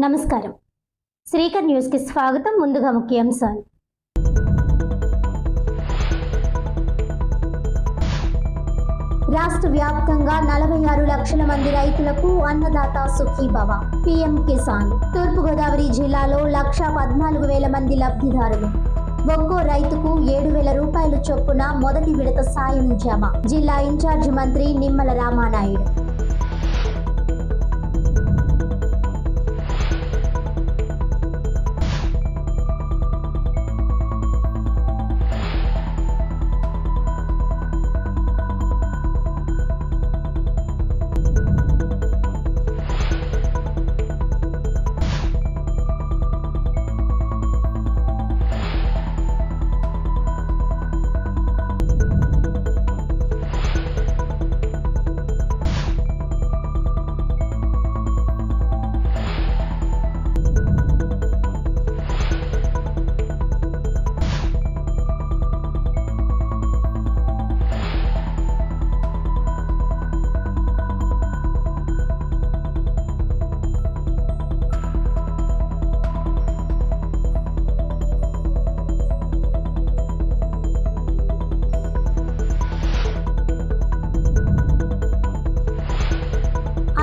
నమస్కారం. శ్రీకర్ న్యూస్ కి స్వాగతం. ముందుగా ముఖ్యాంశాలు. రాష్ట్ర వ్యాప్తంగా 46 లక్షల మంది రైతులకు అన్నదాత సుఖీభవ పీఎం కిసాన్. తూర్పుగోదావరి జిల్లాలో 1,14,000 మంది లబ్ధిదారులు. ఒక్కో రైతుకు 7,000 రూపాయలు చొప్పున మొదటి విడత సాయం జమ. జిల్లా ఇన్ఛార్జి మంత్రి నిమ్మల రామానాయుడు.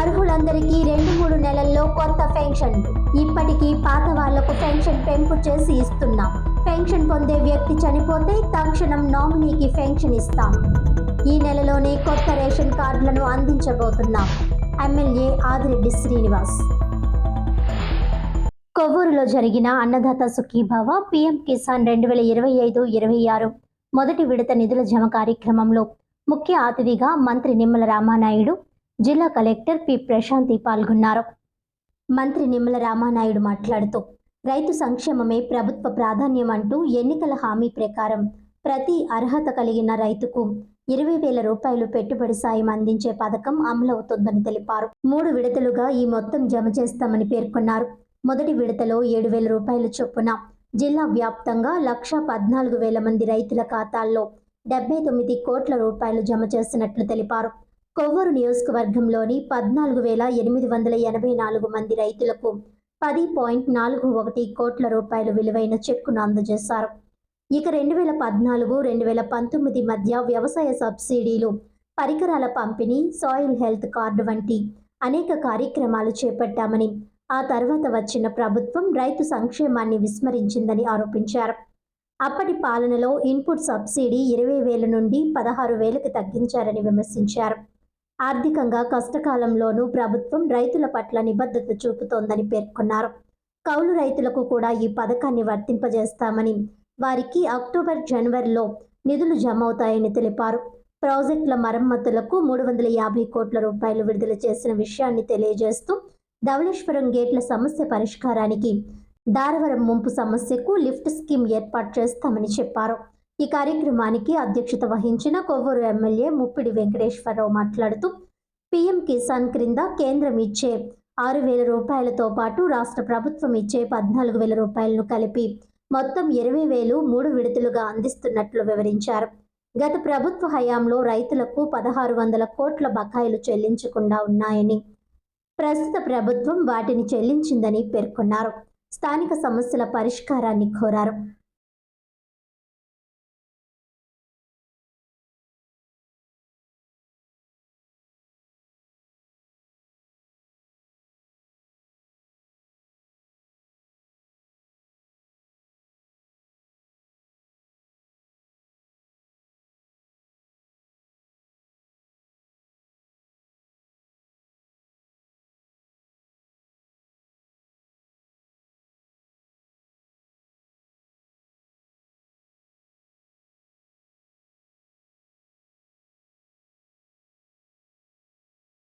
అర్హులందరికీ 2-3 నెలల్లో కొత్త పెన్షన్లు. ఇప్పటికీ పాత వాళ్లకు పెన్షన్ పెంపు చేసి ఇస్తున్నాం. పెన్షన్ పొందే వ్యక్తి చనిపోతే తక్షణం నామినీకి పెన్షన్ ఇస్తాం. ఈ నెలలోనే కొత్త రేషన్ కార్డులను అందించబోతున్నాం. ఎమ్మెల్యే ఆదిరెడ్డి శ్రీనివాస్. కొవ్వూరులో జరిగిన అన్నదాత సుఖీభవ పీఎం కిసాన్ 2025-26 మొదటి విడత నిధుల జమ కార్యక్రమంలో ముఖ్య అతిథిగా మంత్రి నిమ్మల రామానాయుడు, జిల్లా కలెక్టర్ పి ప్రశాంతి పాల్గొన్నారు. మంత్రి నిమ్మల రామానాయుడు మాట్లాడుతూ, రైతు సంక్షేమమే ప్రభుత్వ ప్రాధాన్యం అంటూ ఎన్నికల హామీ ప్రకారం ప్రతి అర్హత కలిగిన రైతుకు 20,000 రూపాయలు పెట్టుబడి సాయం అందించే పథకం అమలవుతోందని తెలిపారు. 3 విడతలుగా ఈ మొత్తం జమ చేస్తామని పేర్కొన్నారు. మొదటి విడతలో 7,000 రూపాయల చొప్పున జిల్లా వ్యాప్తంగా 1,14,000 మంది రైతుల ఖాతాల్లో 79 కోట్ల రూపాయలు జమ చేసినట్లు తెలిపారు. కొవ్వూరు నియోజకవర్గంలోని 14,884 మంది రైతులకు 10.41 కోట్ల రూపాయలు విలువైన చెక్కును అందజేశారు. ఇక 2014-2019 మధ్య వ్యవసాయ సబ్సిడీలు, పరికరాల పంపిణీ, సాయిల్ హెల్త్ కార్డు వంటి అనేక కార్యక్రమాలు చేపట్టామని, ఆ తర్వాత వచ్చిన ప్రభుత్వం రైతు సంక్షేమాన్ని విస్మరించిందని ఆరోపించారు. అప్పటి పాలనలో ఇన్పుట్ సబ్సిడీ 20,000 నుండి 16,000కి తగ్గించారని విమర్శించారు. ఆర్థికంగా కష్టకాలంలోనూ ప్రభుత్వం రైతుల పట్ల నిబద్ధత చూపుతోందని పేర్కొన్నారు. కౌలు రైతులకు కూడా ఈ పథకాన్ని వర్తింపజేస్తామని, వారికి అక్టోబర్-జనవరిలో నిధులు జమ అవుతాయని తెలిపారు. ప్రాజెక్టుల మరమ్మతులకు 350 కోట్ల రూపాయలు విడుదల చేసిన విషయాన్ని తెలియజేస్తూ, ధవళేశ్వరం గేట్ల సమస్య పరిష్కారానికి, దారవరం ముంపు సమస్యకు లిఫ్ట్ స్కీమ్ ఏర్పాటు చేస్తామని చెప్పారు. ఈ కార్యక్రమానికి అధ్యక్షత వహించిన కొవ్వూరు ఎమ్మెల్యే ముప్పిడి వెంకటేశ్వరరావు మాట్లాడుతూ, పీఎం కిసాన్ క్రింద కేంద్రం ఇచ్చే 6,000 రూపాయలతో పాటు రాష్ట్ర ప్రభుత్వం ఇచ్చే 14,000 రూపాయలను కలిపి మొత్తం 20,000 3 విడతలుగా అందిస్తున్నట్లు వివరించారు. గత ప్రభుత్వ హయాంలో రైతులకు 1,600 కోట్ల బకాయిలు చెల్లించకుండా ఉన్నాయని, ప్రస్తుత ప్రభుత్వం వాటిని చెల్లించిందని పేర్కొన్నారు. స్థానిక సమస్యల పరిష్కారాన్ని కోరారు.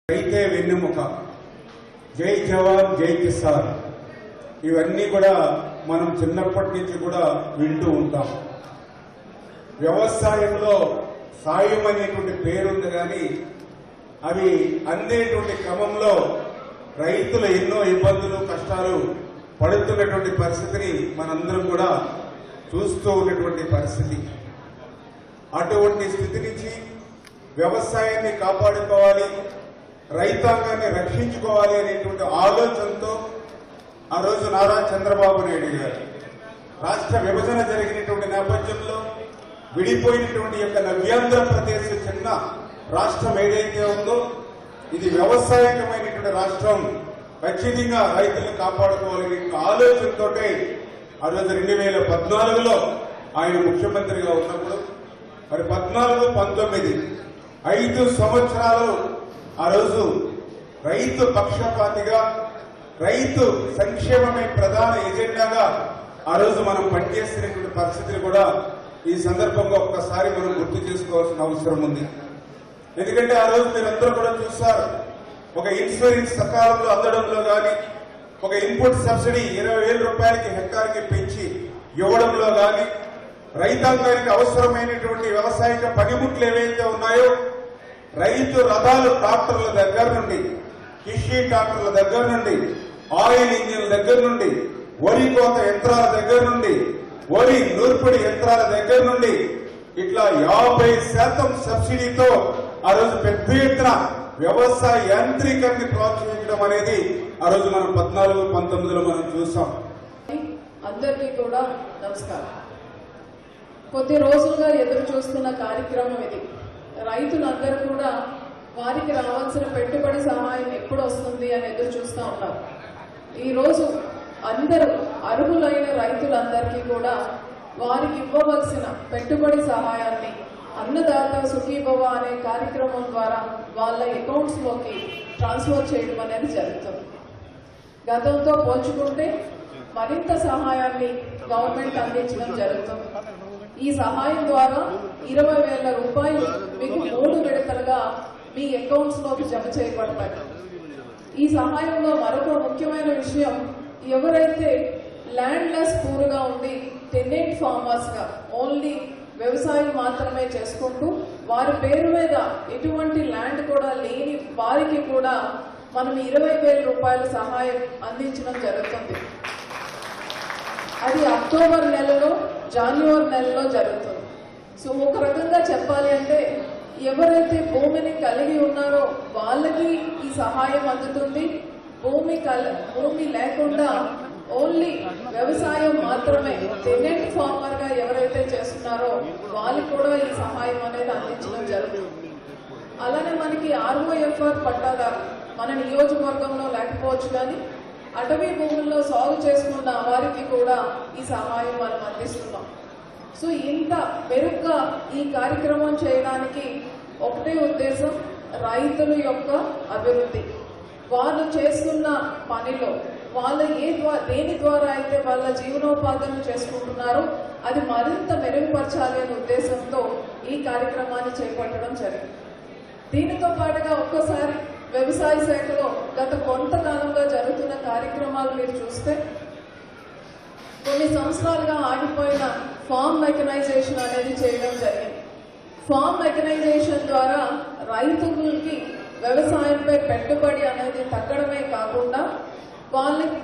రైతే వెన్నెముక, జై జవాన్ జై కిసాన్, ఇవన్నీ కూడా మనం చిన్నప్పటి నుంచి కూడా వింటూ ఉంటాం. వ్యవసాయంలో సాయం అనేటువంటి పేరుంది, కానీ అవి అందేటువంటి క్రమంలో రైతులు ఎన్నో ఇబ్బందులు, కష్టాలు పడుతున్నటువంటి పరిస్థితిని మనందరం కూడా చూస్తూ ఉన్నటువంటి పరిస్థితి. అటువంటి స్థితి నుంచి వ్యవసాయాన్ని కాపాడుకోవాలి, రైతాంగాన్ని రక్షించుకోవాలి అనేటువంటి ఆలోచనతో ఆ రోజు నారా చంద్రబాబు నాయుడు గారు రాష్ట్ర విభజన జరిగినటువంటి నేపథ్యంలో విడిపోయినటువంటి యొక్క నవ్యాంధ్రప్రదేశ్ చిన్న రాష్ట్రం ఏదైతే ఉందో ఇది వ్యవసాయకమైనటువంటి రాష్ట్రం, ఖచ్చితంగా రైతులను కాపాడుకోవాలనే ఆలోచనతో ఆ రోజు 2014లో ఆయన ముఖ్యమంత్రిగా ఉన్నప్పుడు మరి 14-19 5 సంవత్సరాలు ఆ రోజు రైతు పక్షపాతిగా రైతు సంక్షేమమే ప్రధాన ఎజెండాగా ఆ రోజు మనం పనిచేస్తున్నటువంటి పరిస్థితులు కూడా ఈ సందర్భంగా ఒక్కసారి మనం గుర్తు చేసుకోవాల్సిన అవసరం ఉంది. ఎందుకంటే ఆ రోజు మీరందరూ కూడా చూస్తారు, ఒక ఇన్సూరెన్స్ సకాలంలో అందడంలో కానీ, ఒక ఇన్పుట్ సబ్సిడీ 20,000 రూపాయలకి హెక్టార్కి పెంచి ఇవ్వడంలో కానీ, రైతాంగానికి అవసరమైనటువంటి వ్యవసాయక పనిముట్లు ఏవైతే ఉన్నాయో రైతు రథాలు ట్రాక్టర్ల దగ్గర నుండి, కృషి ట్రాక్టర్ల దగ్గర నుండి, ఆయిల్ ఇంజిన్ల దగ్గర నుండి, వరి కోత యంత్రాల దగ్గర నుండి, వరి నూర్పిడి యంత్రాల దగ్గర నుండి ఇట్లా 50% సబ్సిడీతో ఆ రోజు పెద్ద ఎత్తున వ్యవసాయ యాంత్రీకరణ ప్రోత్సహించడం అనేది ఆ రోజు మనం 14-19లో మనం చూసాం. అందరికీ కూడా నమస్కారం. కొద్ది రోజులుగా ఎదురు చూస్తున్న కార్యక్రమం ఇది. రైతులందరూ కూడా వారికి రావాల్సిన పెట్టుబడి సహాయం ఎప్పుడు వస్తుంది అని ఎదురు చూస్తూ ఉన్నారు. ఈరోజు అందరూ అర్హులైన రైతులందరికీ కూడా వారికి ఇవ్వవలసిన పెట్టుబడి సహాయాన్ని అన్నదాత సుఖీభవ అనే కార్యక్రమం ద్వారా వాళ్ళ అకౌంట్స్లోకి ట్రాన్స్ఫర్ చేయడం అనేది జరుగుతుంది. గతంతో పోల్చుకుంటే మరింత సహాయాన్ని గవర్నమెంట్ అందించడం జరుగుతుంది. ఈ సహాయం ద్వారా 20,000 రూపాయలు మీకు 3 విడతలుగా మీ అకౌంట్స్లోకి జమ చేయబడతాయి. ఈ సహాయంలో మరొక ముఖ్యమైన విషయం, ఎవరైతే ల్యాండ్లెస్ పూర్గా ఉండి టెనెంట్ ఫార్మర్స్ గా ఓన్లీ వ్యవసాయం మాత్రమే చేసుకుంటూ వారి పేరు మీద ఎటువంటి ల్యాండ్ కూడా లేని వారికి కూడా మనం 20,000 రూపాయల సహాయం అందించడం జరుగుతుంది. అది అక్టోబర్ నెలలో, జనవరి నెలలో జరుగుతుంది. సో ఒక రకంగా చెప్పాలి అంటే ఎవరైతే భూమిని కలిగి ఉన్నారో వాళ్ళకి ఈ సహాయం అందుతుంది. భూమి లేకుండా ఓన్లీ వ్యవసాయం మాత్రమే టెనెంట్ ఫార్మర్ గా ఎవరైతే చేస్తున్నారో వాళ్ళకి కూడా ఈ సహాయం అనేది అందించడం జరుగుతుంది. అలానే మనకి ROFR పట్టాదారు మన నియోజకవర్గంలో లేకపోవచ్చు, కానీ అటవీ భూముల్లో సాగు చేసుకున్న వారికి కూడా ఈ సహాయం మనం అందిస్తున్నాం. సో ఇంత మెరుగ్గా ఈ కార్యక్రమం చేయడానికి ఒకటే ఉద్దేశం, రైతుల యొక్క అభివృద్ధి. వాళ్ళు చేస్తున్న పనిలో వాళ్ళు దేని ద్వారా అయితే వాళ్ళ జీవనోపాధులను చేసుకుంటున్నారో అది మరింత మెరుగుపరచాలి అనే ఉద్దేశంతో ఈ కార్యక్రమాన్ని చేపట్టడం జరిగింది. దీనితో పాటుగా ఒక్కసారి వ్యవసాయ శాఖలో గత కొంతకాలంగా జరుగుతున్న కార్యక్రమాలు మీరు చూస్తే, కొన్ని సంవత్సరాలుగా ఆగిపోయిన ఫార్మ్ మెకనైజేషన్ అనేది చేయడం జరిగింది. ఫార్మ్ మెకనైజేషన్ ద్వారా రైతులకి వ్యవసాయంపై పెట్టుబడి అనేది తగ్గడమే కాకుండా వాళ్ళని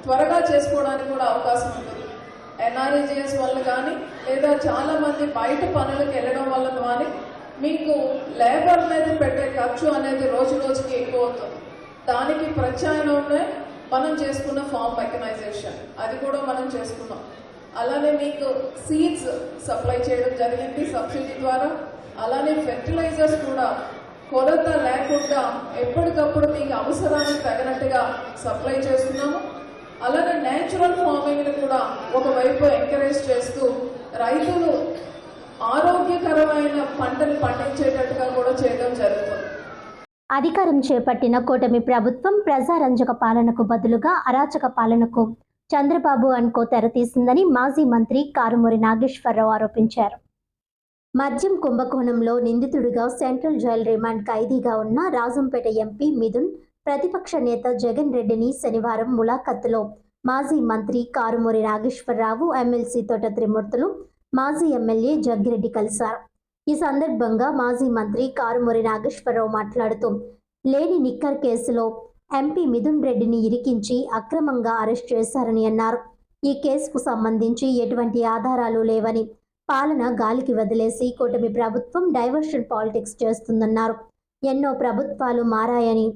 త్వరగా చేసుకోవడానికి కూడా అవకాశం ఉంటుంది. NREGS వల్ల కానీ లేదా చాలా మంది బయట పనులకు వెళ్ళడం వల్ల కానీ మీకు లేబర్ మీద పెట్టే ఖర్చు అనేది రోజు రోజుకి ఎక్కువ అవుతుంది. దానికి ప్రత్యామ్నాయమే మనం చేసుకున్న ఫార్మ్ మెకనైజేషన్, అది కూడా మనం చేసుకున్నాం. అలానే మీకు సీడ్స్ సప్లై చేయడం జరిగింది సబ్సిడీ ద్వారా. అలానే ఫెర్టిలైజర్స్ కూడా కొరత లేకుండా ఎప్పటికప్పుడు మీకు అవసరానికి తగినట్టుగా సప్లై చేస్తున్నాము. అలానే నేచురల్ ఫార్మింగ్ని కూడా ఒకవైపు ఎంకరేజ్ చేస్తూ రైతులు ఆరోగ్యకరమైన పంటలు పండించేటట్టుగా కూడా చేయడం జరుగుతుంది. అధికారం చేపట్టిన కూటమి ప్రభుత్వం ప్రజారంజక పాలనకు బదులుగా అరాచక పాలనకు చంద్రబాబు అనుకో తెరతీసిందని మాజీ మంత్రి కారుమూరి నాగేశ్వరరావు ఆరోపించారు. మద్యం కుంభకోణంలో నిందితుడిగా సెంట్రల్ జైల్ రిమాండ్ ఖైదీగా ఉన్న రాజంపేట ఎంపీ మిథున్ ప్రతిపక్ష నేత జగన్ రెడ్డిని శనివారం ములాఖత్తులో మాజీ మంత్రి కారుమూరి నాగేశ్వరరావు, ఎమ్మెల్సీ తోట త్రిమూర్తులు, మాజీ ఎమ్మెల్యే జగ్గిరెడ్డి కలిశారు. ఈ సందర్భంగా మాజీ మంత్రి కారుమూరి నాగేశ్వరరావు మాట్లాడుతూ, లేని నిక్కర్ కేసులో ఎంపీ మిథున్ రెడ్డిని ఇరికించి అక్రమంగా అరెస్ట్ చేశారని అన్నారు. ఈ కేసుకు సంబంధించి ఎటువంటి ఆధారాలు లేవని, పాలన గాలికి వదిలేసి కూటమి ప్రభుత్వం డైవర్షన్ పాలిటిక్స్ చేస్తుందన్నారు. ఎన్నో ప్రభుత్వాలు మారాయని,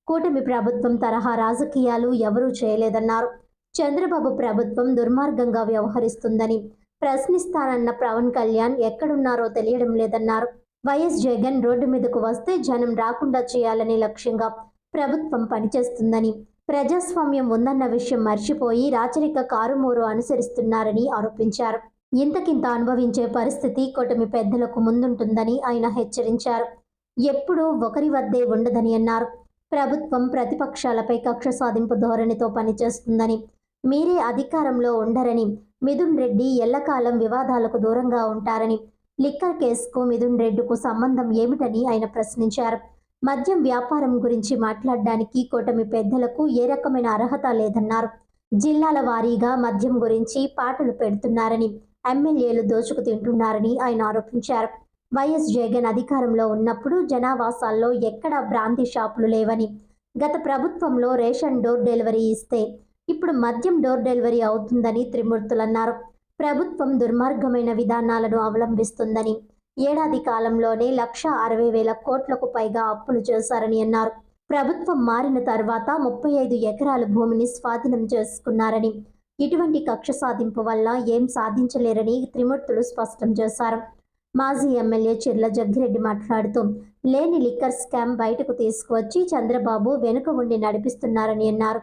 కూటమి ప్రభుత్వం తరహా రాజకీయాలు ఎవరూ చేయలేదన్నారు. చంద్రబాబు ప్రభుత్వం దుర్మార్గంగా వ్యవహరిస్తుందని ప్రశ్నిస్తానన్న పవన్ కళ్యాణ్ ఎక్కడున్నారో తెలియడం లేదన్నారు. వైఎస్ జగన్ రోడ్డు మీదకు వస్తే జనం రాకుండా చేయాలనే లక్ష్యంగా ప్రభుత్వం పనిచేస్తుందని, ప్రజాస్వామ్యం ఉందన్న విషయం మర్చిపోయి రాచరిక కారుమూరు అనుసరిస్తున్నారని ఆరోపించారు. ఇంతకింత అనుభవించే పరిస్థితి కూటమి పెద్దలకు ముందుంటుందని ఆయన హెచ్చరించారు. ఎప్పుడూ ఒకరి వద్దే ఉండదని అన్నారు. ప్రభుత్వం ప్రతిపక్షాలపై కక్ష సాధింపు ధోరణితో పనిచేస్తుందని, మీరే అధికారంలో ఉండరని, మిథున్ రెడ్డి ఎల్లకాలం వివాదాలకు దూరంగా ఉంటారని, లిక్కర్ కేసుకు మిథున్ రెడ్డికు సంబంధం ఏమిటని ఆయన ప్రశ్నించారు. మద్యం వ్యాపారం గురించి మాట్లాడడానికి కూటమి పెద్దలకు ఏ రకమైన అర్హత లేదన్నారు. జిల్లాల వారీగా మద్యం గురించి పాటలు పెడుతున్నారని, ఎమ్మెల్యేలు దోచుకు తింటున్నారని ఆయన ఆరోపించారు. వైఎస్ జగన్ అధికారంలో ఉన్నప్పుడు జనావాసాల్లో ఎక్కడా బ్రాందీ షాపులు లేవని, గత ప్రభుత్వంలో రేషన్ డోర్ డెలివరీ ఇస్తే ఇప్పుడు మద్యం డోర్ డెలివరీ అవుతుందని త్రిమూర్తులన్నారు. ప్రభుత్వం దుర్మార్గమైన విధానాలను అవలంబిస్తుందని, ఏడాది కాలంలోనే 1,60,000 కోట్లకు పైగా అప్పులు చేశారని అన్నారు. ప్రభుత్వం మారిన తర్వాత 35 ఎకరాల భూమిని స్వాధీనం చేసుకున్నారని, ఇటువంటి కక్ష సాధింపు వల్ల ఏం సాధించలేరని త్రిమూర్తులు స్పష్టం చేశారు. మాజీ ఎమ్మెల్యే చిర్ల జగ్గిరెడ్డి మాట్లాడుతూ, లేని లిక్కర్ స్కామ్ బయటకు తీసుకువచ్చి చంద్రబాబు వెనుక ఉండి నడిపిస్తున్నారని అన్నారు.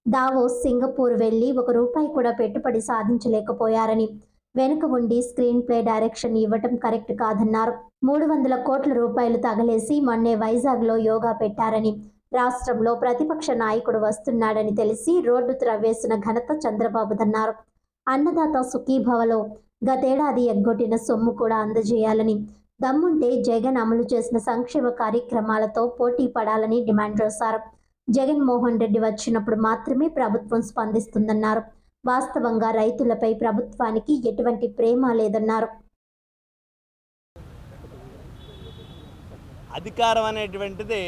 దావోస్, సింగపూర్ వెళ్లి ₹1 కూడా పెట్టుబడి సాధించలేకపోయారని, వెనుక ఉండి స్క్రీన్ ప్లే డైరెక్షన్ ఇవ్వటం కరెక్ట్ కాదన్నారు. 300 కోట్ల రూపాయలు తగలేసి మొన్నే వైజాగ్లో యోగా పెట్టారని, రాష్ట్రంలో ప్రతిపక్ష నాయకుడు వస్తున్నాడని తెలిసి రోడ్డు త్రవ్వేసిన ఘనత చంద్రబాబుదన్నారు. అన్నదాత సుఖీభవలో గతేడాది ఎగ్గొట్టిన సొమ్ము కూడా అందజేయాలని, దమ్ముంటే జగన్ అమలు చేసిన సంక్షేమ కార్యక్రమాలతో పోటీ పడాలని డిమాండ్ చేశారు. జగన్మోహన్ రెడ్డి వచ్చినప్పుడు మాత్రమే ప్రభుత్వం స్పందిస్తుందన్నారు. వాస్తవంగా రైతులపై ప్రభుత్వానికి ఎటువంటి ప్రేమ లేదన్నారు. అధికారం అనేటువంటిది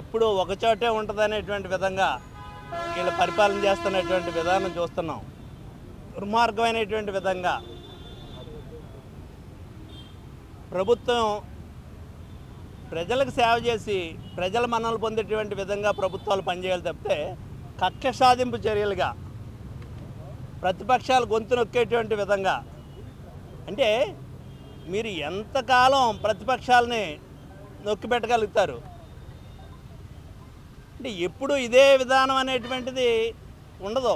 ఎప్పుడూ ఒకచోటే ఉంటుందనేటువంటి విధంగా వీళ్ళు పరిపాలన చేస్తున్నటువంటి విధానం చూస్తున్నాం. దుర్మార్గమైనటువంటి విధంగా ప్రభుత్వం ప్రజలకు సేవ చేసి ప్రజల మన్ననలు పొందేటువంటి విధంగా ప్రభుత్వాలు పనిచేయాలి తప్పితే కక్ష సాధింపు చర్యలుగా ప్రతిపక్షాలు గొంతు నొక్కేటువంటి విధంగా, అంటే మీరు ఎంతకాలం ప్రతిపక్షాలని నొక్కి పెట్టగలుగుతారు? అంటే ఎప్పుడు ఇదే విధానం అనేటువంటిది ఉండదు.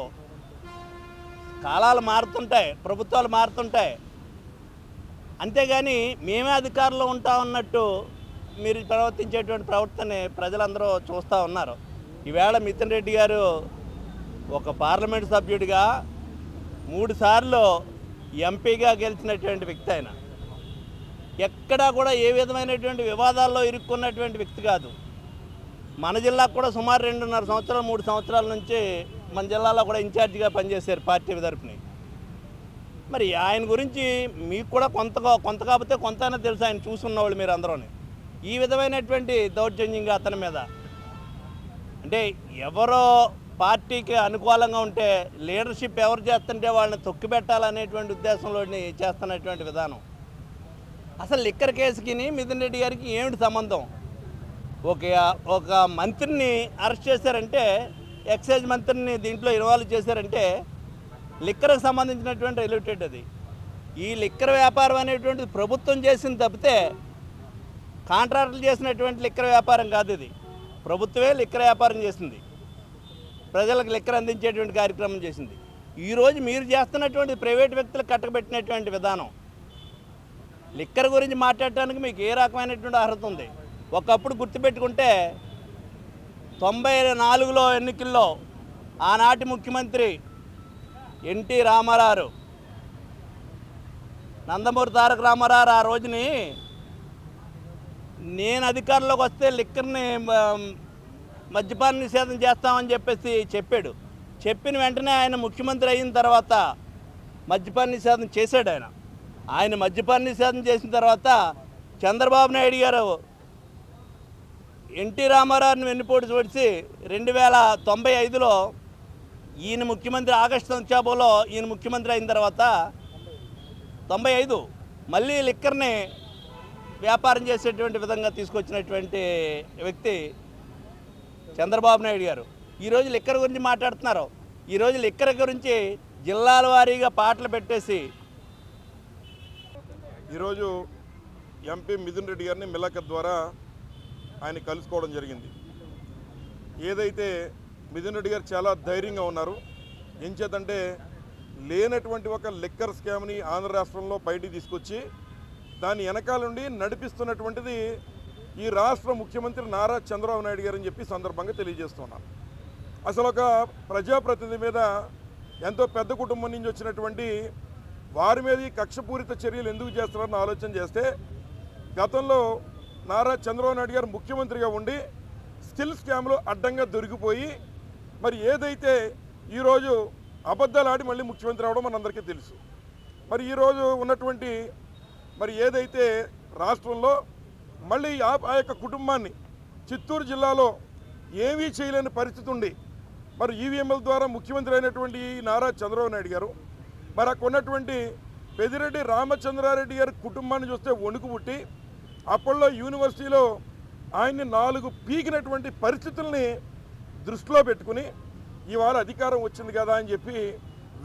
కాలాలు మారుతుంటాయి, ప్రభుత్వాలు మారుతుంటాయి. అంతేగాని మేమే అధికారంలో ఉంటా ఉన్నట్టు మీరు ప్రవర్తించేటువంటి ప్రవర్తన ప్రజలందరూ చూస్తూ ఉన్నారు. ఈవేళ మిథున్ రెడ్డి గారు ఒక పార్లమెంట్ సభ్యుడిగా 3 సార్లు ఎంపీగా గెలిచినటువంటి వ్యక్తి. ఆయన ఎక్కడా కూడా ఏ విధమైనటువంటి వివాదాల్లో ఇరుక్కున్నటువంటి వ్యక్తి కాదు. మన జిల్లాకు కూడా సుమారు 2.5 సంవత్సరాలు 3 సంవత్సరాల నుంచి మన జిల్లాలో కూడా ఇన్ఛార్జిగా పనిచేశారు పార్టీ తరపుని. మరి ఆయన గురించి మీకు కూడా కొంత కాకపోతే కొంతైనా తెలుసు, ఆయన చూసున్నవాళ్ళు మీరు అందరూని. ఈ విధమైనటువంటి దౌర్జన్యంగా అతని మీద, అంటే ఎవరో పార్టీకి అనుకూలంగా ఉంటే లీడర్షిప్ ఎవరు చేస్తుంటే వాళ్ళని తొక్కిపెట్టాలనేటువంటి ఉద్దేశంలో చేస్తున్నటువంటి విధానం. అసలు లిక్కర్ కేసుకి మిథున్ రెడ్డి గారికి ఏమిటి సంబంధం? ఒక మంత్రిని అరెస్ట్ చేశారంటే, ఎక్సైజ్ మంత్రిని దీంట్లో ఇన్వాల్వ్ చేశారంటే లిక్కర్కి సంబంధించినటువంటి రిలేటెడ్ అది. ఈ లిక్కర్ వ్యాపారం అనేటువంటిది ప్రభుత్వం చేసింది తప్పితే కాంట్రాక్టులు చేసినటువంటి లిక్కర్ వ్యాపారం కాదు. ఇది ప్రభుత్వమే లిక్కర్ వ్యాపారం చేసింది, ప్రజలకు లిక్కర్ అందించేటువంటి కార్యక్రమం చేసింది. ఈరోజు మీరు చేస్తున్నటువంటి ప్రైవేట్ వ్యక్తులకు కట్టబెట్టినటువంటి విధానం. లిక్కర్ గురించి మాట్లాడటానికి మీకు ఏ రకమైనటువంటి అర్హత ఉంది? ఒకప్పుడు గుర్తుపెట్టుకుంటే 94లో ఎన్నికల్లో ఆనాటి ముఖ్యమంత్రి ఎన్టీ రామారావు, నందమూరి తారక రామారావు ఆ రోజుని నేను అధికారంలోకి వస్తే లిక్కర్ని మద్యపాన నిషేధం చేస్తామని చెప్పేసి చెప్పాడు. చెప్పిన వెంటనే ఆయన ముఖ్యమంత్రి అయిన తర్వాత మద్యపాన నిషేధం చేశాడు. ఆయన మద్యపాన నిషేధం చేసిన తర్వాత చంద్రబాబు నాయుడు గారు ఎన్టీ రామారావుని వెన్నుపోటు చూడిచి 2095లో ఈయన ముఖ్యమంత్రి, ఆగస్టు సంక్షోభంలో ఈయన ముఖ్యమంత్రి అయిన తర్వాత 95 మళ్ళీ లిక్కర్ని వ్యాపారం చేసేటువంటి విధంగా తీసుకొచ్చినటువంటి వ్యక్తి చంద్రబాబు నాయుడు గారు ఈరోజు లిక్కర్ గురించి మాట్లాడుతున్నారు. ఈరోజు లిక్కర్ గురించి జిల్లాల వారీగా పాటలు పెట్టేసి ఈరోజు ఎంపీ మిథున్ రెడ్డి గారిని మిలకత్ ద్వారా ఆయన కలుసుకోవడం జరిగింది. ఏదైతే మిథున్ రెడ్డి గారు చాలా ధైర్యంగా ఉన్నారు. ఏం చేతంటే లేనటువంటి ఒక లిక్కర్ స్కామ్ని ఆంధ్ర రాష్ట్రంలో బయటికి తీసుకొచ్చి దాని వెనకాల నుండి నడిపిస్తున్నటువంటిది ఈ రాష్ట్ర ముఖ్యమంత్రి నారా చంద్రబాబు నాయుడు గారు అని చెప్పి సందర్భంగా తెలియజేస్తున్నాను. అసలు ఒక ప్రజాప్రతినిధి మీద ఎంతో పెద్ద కుటుంబం నుంచి వచ్చినటువంటి వారి మీద ఈ కక్షపూరిత చర్యలు ఎందుకు చేస్తున్నారని ఆలోచన చేస్తే గతంలో నారా చంద్రబాబు నాయుడు గారు ముఖ్యమంత్రిగా ఉండి స్కిల్ స్కామ్లో అడ్డంగా దొరికిపోయి మరి ఏదైతే ఈరోజు అబద్ధాలు ఆడి మళ్ళీ ముఖ్యమంత్రి అవడం మనందరికీ తెలుసు. మరి ఈరోజు ఉన్నటువంటి మరి ఏదైతే రాష్ట్రంలో మళ్ళీ ఆ యొక్క కుటుంబాన్ని చిత్తూరు జిల్లాలో ఏమీ చేయలేని పరిస్థితి ఉండి మరి ఈవీఎంల ద్వారా ముఖ్యమంత్రి అయినటువంటి నారా చంద్రబాబు నాయుడు గారు మరి అక్కడ ఉన్నటువంటి పెద్దిరెడ్డి రామచంద్రారెడ్డి గారి కుటుంబాన్ని చూస్తే వణుకు పుట్టి అప్పట్లో యూనివర్సిటీలో ఆయన్ని 4 పీకినటువంటి పరిస్థితుల్ని దృష్టిలో పెట్టుకుని ఇవాళ అధికారం వచ్చింది కదా అని చెప్పి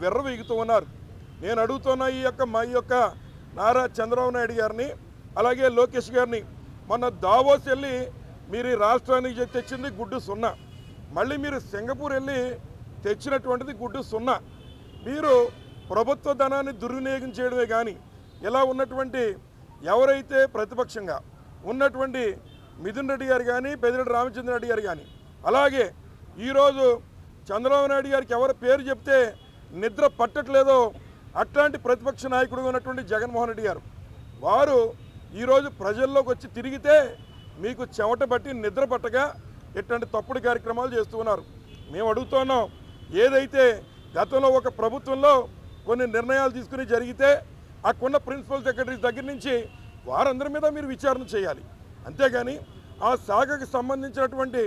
విర్రవీగుతూ ఉన్నారు. నేను అడుగుతున్న ఈ యొక్క నారా చంద్రబాబు నాయుడు గారిని అలాగే లోకేష్ గారిని మొన్న దావోస్ వెళ్ళి మీరు ఈ రాష్ట్రానికి తెచ్చింది గుడ్డు 0, మళ్ళీ మీరు సింగపూర్ వెళ్ళి తెచ్చినటువంటిది గుడ్డు 0. మీరు ప్రభుత్వ ధనాన్ని దుర్వినియోగం చేయడమే కానీ ఇలా ఉన్నటువంటి ఎవరైతే ప్రతిపక్షంగా ఉన్నటువంటి మిథున్ రెడ్డి గారు కానీ పెద్దిరెడ్డి రామచంద్రారెడ్డి గారు కానీ అలాగే ఈరోజు చంద్రబాబు నాయుడు గారికి ఎవరి పేరు చెప్తే నిద్ర పట్టట్లేదో అట్లాంటి ప్రతిపక్ష నాయకుడు ఉన్నటువంటి జగన్మోహన్ రెడ్డి గారు వారు ఈరోజు ప్రజల్లోకి వచ్చి తిరిగితే మీకు చెమట పట్టి నిద్ర పట్టగా ఇట్లాంటి తప్పుడు కార్యక్రమాలు చేస్తూ ఉన్నారు. మేము అడుగుతున్నాం, ఏదైతే గతంలో ఒక ప్రభుత్వంలో కొన్ని నిర్ణయాలు తీసుకుని జరిగితే అక్కడున్న ప్రిన్సిపల్ సెక్రటరీస్ దగ్గర నుంచి వారందరి మీద మీరు విచారణ చేయాలి. అంతేగాని ఆ శాఖకు సంబంధించినటువంటి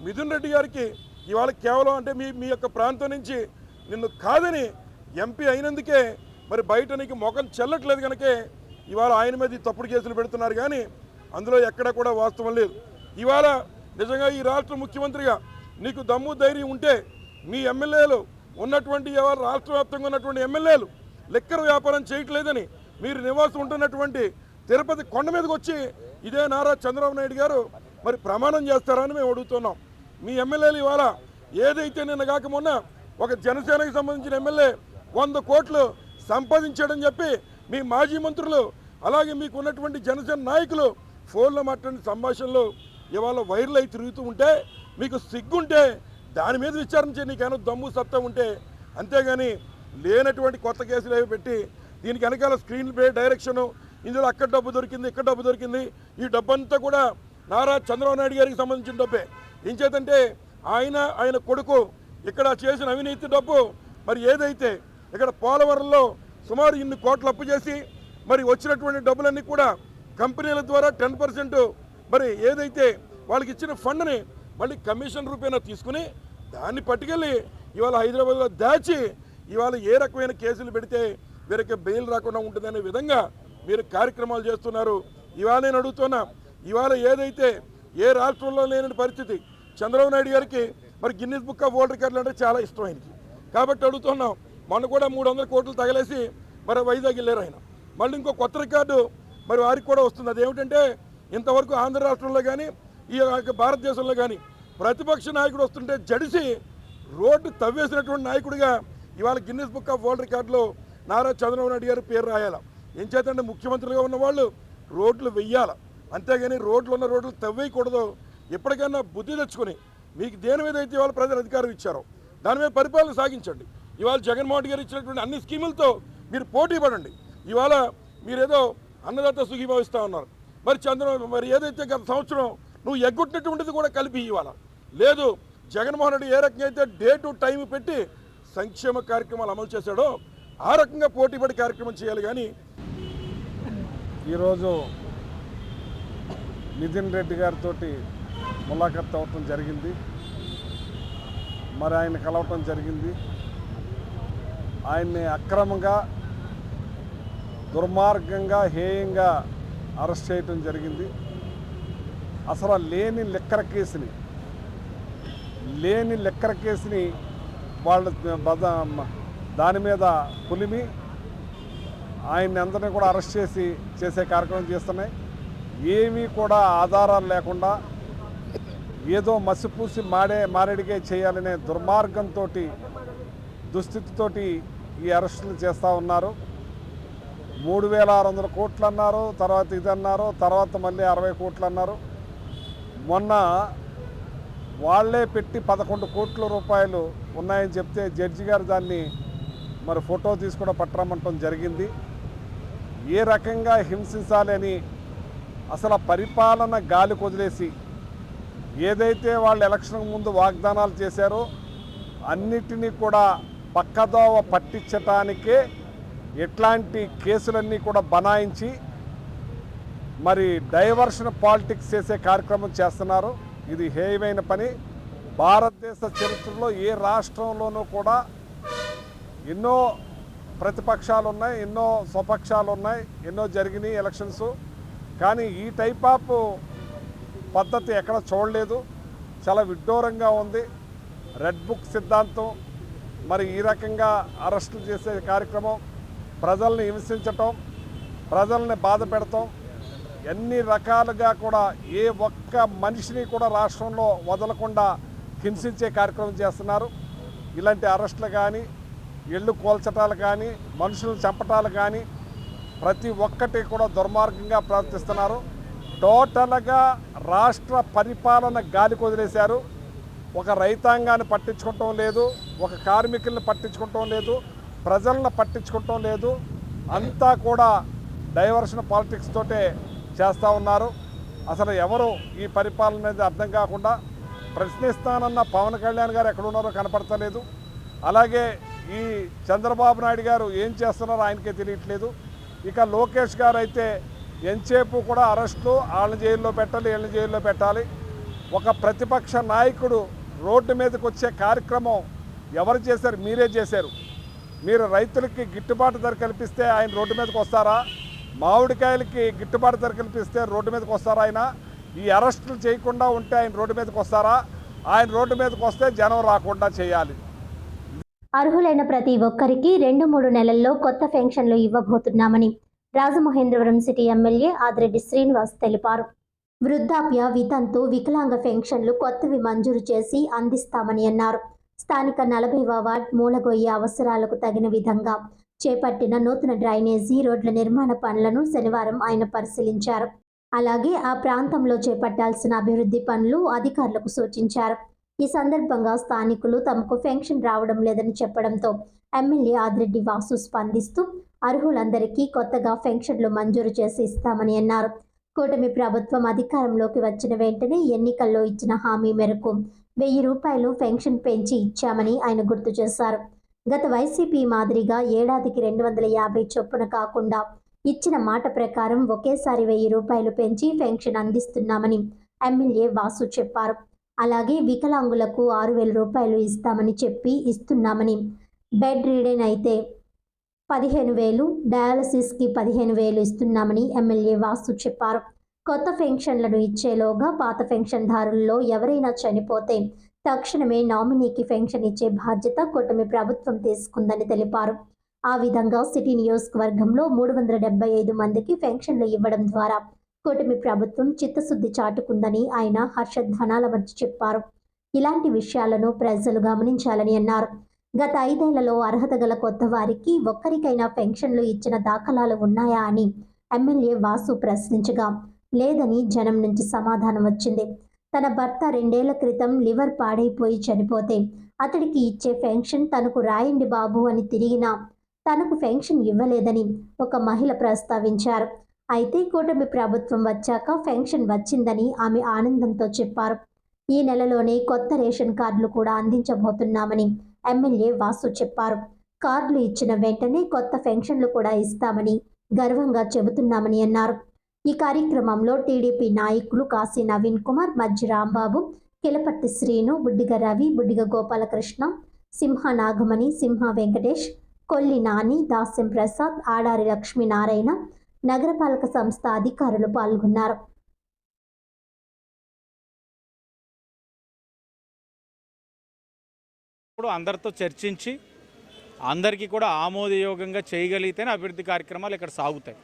మిథున్ రెడ్డి గారికి ఇవాళ కేవలం అంటే మీ యొక్క ప్రాంతం నుంచి నిన్ను కాదని ఎంపీ అయినందుకే మరి బయట నీకు మొఖం చెల్లట్లేదు కనుకే ఇవాళ ఆయన మీద తప్పుడు కేసులు పెడుతున్నారు. కానీ అందులో ఎక్కడ కూడా వాస్తవం లేదు. ఇవాళ నిజంగా ఈ రాష్ట్ర ముఖ్యమంత్రిగా నీకు దమ్ము ధైర్యం ఉంటే మీ ఎమ్మెల్యేలు ఉన్నటువంటి ఇవాళ రాష్ట్ర వ్యాప్తంగా ఉన్నటువంటి ఎమ్మెల్యేలు లిక్కర్ వ్యాపారం చేయట్లేదని మీరు నివాసం ఉంటున్నటువంటి తిరుపతి కొండ మీదకి వచ్చి ఇదే నారా చంద్రబాబు నాయుడు గారు మరి ప్రమాణం చేస్తారని మేము అడుగుతున్నాం. మీ ఎమ్మెల్యేలు ఇవాళ ఏదైతే నిన్న కాక మొన్న ఒక జనసేనకి సంబంధించిన ఎమ్మెల్యే 100 కోట్లు సంపాదించాడని చెప్పి మీ మాజీ మంత్రులు అలాగే మీకు ఉన్నటువంటి జనసేన నాయకులు ఫోన్లో మాట్లాడిన సంభాషణలు ఇవాళ వైరల్ అయి తిరుగుతూ ఉంటే మీకు సిగ్గుంటే దాని మీద విచారణ చేయ నీకేమో దమ్ము సత్తా ఉంటే, అంతేగాని లేనటువంటి కొత్త కేసులు ఏవి పెట్టి దీనికి వెనకాల స్క్రీన్ ప్లే డైరెక్షను ఇందులో అక్కడ డబ్బు దొరికింది ఇక్కడ డబ్బు దొరికింది ఈ డబ్బంతా కూడా నారా చంద్రబాబు నాయుడు గారికి సంబంధించిన డబ్బే. ఏం చేతంటే ఆయన కొడుకు ఇక్కడ చేసిన అవినీతి డబ్బు మరి ఏదైతే ఇక్కడ పోలవరంలో సుమారు ఇన్ని కోట్లు అప్పు చేసి మరి వచ్చినటువంటి డబ్బులన్నీ కూడా కంపెనీల ద్వారా 10% మరి ఏదైతే వాళ్ళకి ఇచ్చిన ఫండ్ని మళ్ళీ కమిషన్ రూపేణా తీసుకుని దాన్ని పట్టుకెళ్ళి ఇవాళ హైదరాబాద్లో దాచి ఇవాళ ఏ రకమైన కేసులు పెడితే వీరికి బెయిల్ రాకుండా ఉంటుందనే విధంగా మీరు కార్యక్రమాలు చేస్తున్నారు. ఇవాళ నేను అడుగుతున్నా, ఇవాళ ఏదైతే ఏ రాష్ట్రంలో లేని పరిస్థితి చంద్రబాబు నాయుడు గారికి మరి గిన్నీస్ బుక్ ఆఫ్ వరల్డ్ రికార్డులు అంటే చాలా ఇష్టం ఆయనకి. కాబట్టి అడుగుతున్నాం, మొన్న కూడా 300 కోట్లు తగలేసి మరి వైజాగ్ వెళ్ళారు ఆయన. మళ్ళీ ఇంకో కొత్త రికార్డు మరి వారికి కూడా వస్తుంది. అదేమిటంటే ఇంతవరకు ఆంధ్ర రాష్ట్రంలో కానీ ఈ భారతదేశంలో కానీ ప్రతిపక్ష నాయకుడు వస్తుంటే జడిసి రోడ్డు తవ్వేసినటువంటి నాయకుడిగా ఇవాళ గిన్నీస్ బుక్ ఆఫ్ వరల్డ్ రికార్డులో నారా చంద్రబాబు నాయుడు గారు పేరు రాయాల. ఏం చేతంటే ముఖ్యమంత్రిగా ఉన్నవాళ్ళు రోడ్లు వెయ్యాల, అంతేగాని రోడ్లు తవ్వేయకూడదు. ఎప్పటికైనా బుద్ధి తెచ్చుకొని మీకు దేని మీద అయితే ఇవాళ ప్రజలు అధికారం ఇచ్చారో దాని మీద పరిపాలన సాగించండి. ఇవాళ జగన్మోహన్ గారు ఇచ్చినటువంటి అన్ని స్కీములతో మీరు పోటీ పడండి. ఇవాళ మీరేదో అన్నదాత సుఖీభవిస్తూ ఉన్నారు. మరి ఏదైతే గత సంవత్సరం నువ్వు ఎగ్గొట్టినటువంటిది కూడా కలిపి ఇవాళ లేదు. జగన్మోహన్ రెడ్డి ఏ రకంగా అయితే డే టు టైం పెట్టి సంక్షేమ కార్యక్రమాలు అమలు చేశాడో ఆ రకంగా పోటీపడి కార్యక్రమం చేయాలి. కానీ ఈరోజు నితిన్ రెడ్డి గారితో ములాఖత్ అవ్వటం జరిగింది. మరి ఆయన కలవటం జరిగింది. ఆయన్ని అక్రమంగా దుర్మార్గంగా హేయంగా అరెస్ట్ చేయటం జరిగింది. అసలు లేని లిక్కర్ కేసుని లేని లెక్కర కేసుని వాళ్ళు దాని మీద పులిమి ఆయన్ని అందరినీ కూడా అరెస్ట్ చేసే కార్యక్రమం చేస్తున్నాయి. ఏమీ కూడా ఆధారాలు లేకుండా ఏదో మసిపూసి మారేడిగే చేయాలనే దుర్మార్గంతో దుస్థితితోటి ఈ అరెస్టులు చేస్తూ ఉన్నారు. 3600 కోట్లు అన్నారు, తర్వాత ఇది అన్నారు, తర్వాత మళ్ళీ 60 కోట్లు అన్నారు. మొన్న వాళ్లే పెట్టి 11 కోట్ల రూపాయలు ఉన్నాయని చెప్తే జడ్జి గారు దాన్ని మరి ఫోటో తీసి కూడా పట్టరమంటం జరిగింది. ఏ రకంగా హింసించాలని అసలు పరిపాలన గాలి కొదిలేసి ఏదైతే వాళ్ళు ఎలక్షన్ ముందు వాగ్దానాలు చేశారో అన్నిటినీ కూడా పక్కదోవ పట్టించటానికే ఇట్లాంటి కేసులన్నీ కూడా బనాయించి మరి డైవర్షన్ పాలిటిక్స్ చేసే కార్యక్రమం చేస్తున్నారు. ఇది హేయమైన పని. భారతదేశ చరిత్రలో ఏ రాష్ట్రంలోనూ కూడా ఎన్నో ప్రతిపక్షాలు ఉన్నాయి, ఎన్నో స్వపక్షాలు ఉన్నాయి, ఎన్నో జరిగినాయి ఎలక్షన్స్. కానీ ఈ టైప్ ఆఫ్ పద్ధతి ఎక్కడ చూడలేదు. చాలా విడ్డూరంగా ఉంది. రెడ్ బుక్ సిద్ధాంతం, మరి ఈ రకంగా అరెస్టులు చేసే కార్యక్రమం, ప్రజల్ని హింసించటం, ప్రజల్ని బాధ పెడతాం, ఎన్ని రకాలుగా కూడా ఏ ఒక్క మనిషిని కూడా రాష్ట్రంలో వదలకుండా హింసించే కార్యక్రమం చేస్తున్నారు. ఇలాంటి అరెస్టులు కానీ, ఇళ్ళు కూల్చటాలు కానీ, మనుషులను చంపటాలు కానీ ప్రతి ఒక్కటి కూడా దుర్మార్గంగా ప్రవర్తిస్తున్నారు. టోటల్గా రాష్ట్ర పరిపాలన గాలి కొదిలేశారు. ఒక రైతాంగాన్ని పట్టించుకోవటం లేదు, ఒక కార్మికుల్ని పట్టించుకోవటం లేదు, ప్రజలను పట్టించుకోవటం లేదు. అంతా కూడా డైవర్షన్ పాలిటిక్స్ తోటే చేస్తూ ఉన్నారు. అసలు ఎవరు ఈ పరిపాలన అనేది అర్థం కాకుండా ప్రశ్నిస్తానన్న పవన్ కళ్యాణ్ గారు ఎక్కడున్నారో కనపడతలేదు. అలాగే ఈ చంద్రబాబు నాయుడు గారు ఏం చేస్తున్నారో ఆయనకే తెలియట్లేదు. ఇక లోకేష్ గారు అయితే ఎంతసేపు కూడా అరెస్టులు, వాళ్ళని జైల్లో పెట్టాలి, వీళ్ళని జైల్లో పెట్టాలి. ఒక ప్రతిపక్ష నాయకుడు రోడ్డు మీదకి వచ్చే కార్యక్రమం ఎవరు చేశారు? మీరే చేశారు. మీరు రైతులకి గిట్టుబాటు ధర కల్పిస్తే ఆయన రోడ్డు మీదకి వస్తారా? మామిడికాయలకి గిట్టుబాటు ధర కల్పిస్తే రోడ్డు మీదకి వస్తారా? ఆయన ఈ అరెస్టులు చేయకుండా ఉంటే ఆయన రోడ్డు మీదకి వస్తారా? ఆయన రోడ్డు మీదకి వస్తే జనం రాకుండా చేయాలి. అర్హులైన ప్రతి ఒక్కరికి 2-3 నెలల్లో కొత్త పెన్షన్లు ఇవ్వబోతున్నామని రాజమహేంద్రవరం సిటీ ఎమ్మెల్యే ఆదిరెడ్డి శ్రీనివాస్ తెలిపారు. వృద్ధాప్య, వితంతు, వికలాంగ పెన్షన్లు కొత్తవి మంజూరు చేసి అందిస్తామని అన్నారు. స్థానిక 40వ వార్డ్ మూలగొయ్య అవసరాలకు తగిన విధంగా చేపట్టిన నూతన డ్రైనేజీ రోడ్ల నిర్మాణ పనులను శనివారం ఆయన పరిశీలించారు. అలాగే ఆ ప్రాంతంలో చేపట్టాల్సిన అభివృద్ధి పనులు అధికారులకు సూచించారు. ఈ సందర్భంగా స్థానికులు తమకు పెన్షన్ రావడం లేదని చెప్పడంతో ఎమ్మెల్యే ఆదిరెడ్డి వాసు స్పందిస్తూ అర్హులందరికీ కొత్తగా పెన్షన్లు మంజూరు చేసి ఇస్తామని అన్నారు. కూటమి ప్రభుత్వం అధికారంలోకి వచ్చిన వెంటనే ఎన్నికల్లో ఇచ్చిన హామీ మేరకు 1000 రూపాయలు పెన్షన్ పెంచి ఇచ్చామని ఆయన గుర్తు చేశారు. గత వైసీపీ మాదిరిగా ఏడాదికి 250 చొప్పున కాకుండా ఇచ్చిన మాట ప్రకారం ఒకేసారి 1000 రూపాయలు పెంచి పెన్షన్ అందిస్తున్నామని ఎమ్మెల్యే వాసు చెప్పారు. అలాగే వికలాంగులకు 6000 రూపాయలు ఇస్తామని చెప్పి ఇస్తున్నామని, బెడ్ రీడెన్ అయితే 15000, డయాలసిస్కి 15000 ఇస్తున్నామని ఎమ్మెల్యే వాసు చెప్పారు. కొత్త పెన్షన్లను ఇచ్చేలోగా పాత పెన్షన్దారుల్లో ఎవరైనా చనిపోతే తక్షణమే నామినీకి పెన్షన్ ఇచ్చే బాధ్యత కూటమి ప్రభుత్వం తీసుకుందని తెలిపారు. ఆ విధంగా సిటీ నియోజకవర్గంలో 375 మందికి పెన్షన్లు ఇవ్వడం ద్వారా కూటమి ప్రభుత్వం చిత్తశుద్ధి చాటుకుందని ఆయన హర్షధ్వానాల మధ్య చెప్పారు. ఇలాంటి విషయాలను ప్రజలు గమనించాలని అన్నారు. గత 5 ఏళ్లలో అర్హత గల కొత్త వారికి ఒక్కరికైనా పెన్షన్లు ఇచ్చిన దాఖలాలు ఉన్నాయా అని ఎమ్మెల్యే వాసు ప్రశ్నించగా లేదని జనం నుంచి సమాధానం వచ్చింది. తన భర్త 2 ఏళ్ల క్రితం లివర్ పాడైపోయి చనిపోతే అతడికి ఇచ్చే పెన్షన్ తనకు రాయండి బాబు అని తిరిగినా తనకు పెన్షన్ ఇవ్వలేదని ఒక మహిళ ప్రస్తావించారు. అయితే కూటమి ప్రభుత్వం వచ్చాక పెన్షన్ వచ్చిందని ఆమె ఆనందంతో చెప్పారు. ఈ నెలలోనే కొత్త రేషన్ కార్డులు కూడా అందించబోతున్నామని ఎమ్మెల్యే వాసు చెప్పారు. కార్డులు ఇచ్చిన వెంటనే కొత్త పెన్షన్లు కూడా ఇస్తామని గర్వంగా చెబుతున్నామని అన్నారు. ఈ కార్యక్రమంలో టీడీపీ నాయకులు కాశీ నవీన్ కుమార్, మజ్జి రాంబాబు, కిలపర్తి శ్రీను, బుడ్డిగ రవి, బుడ్డిగ గోపాలకృష్ణ, సింహ నాగమణి, సింహ వెంకటేష్, కొల్లి నాని, దాస్యం ప్రసాద్, ఆడారి లక్ష్మీనారాయణ, నగరపాలక సంస్థ అధికారులు పాల్గొన్నారు. వచ్చినప్పుడు అందరితో చర్చించి అందరికీ కూడా ఆమోదయోగంగా చేయగలిగితేనే అభివృద్ధి కార్యక్రమాలు ఇక్కడ సాగుతాయి.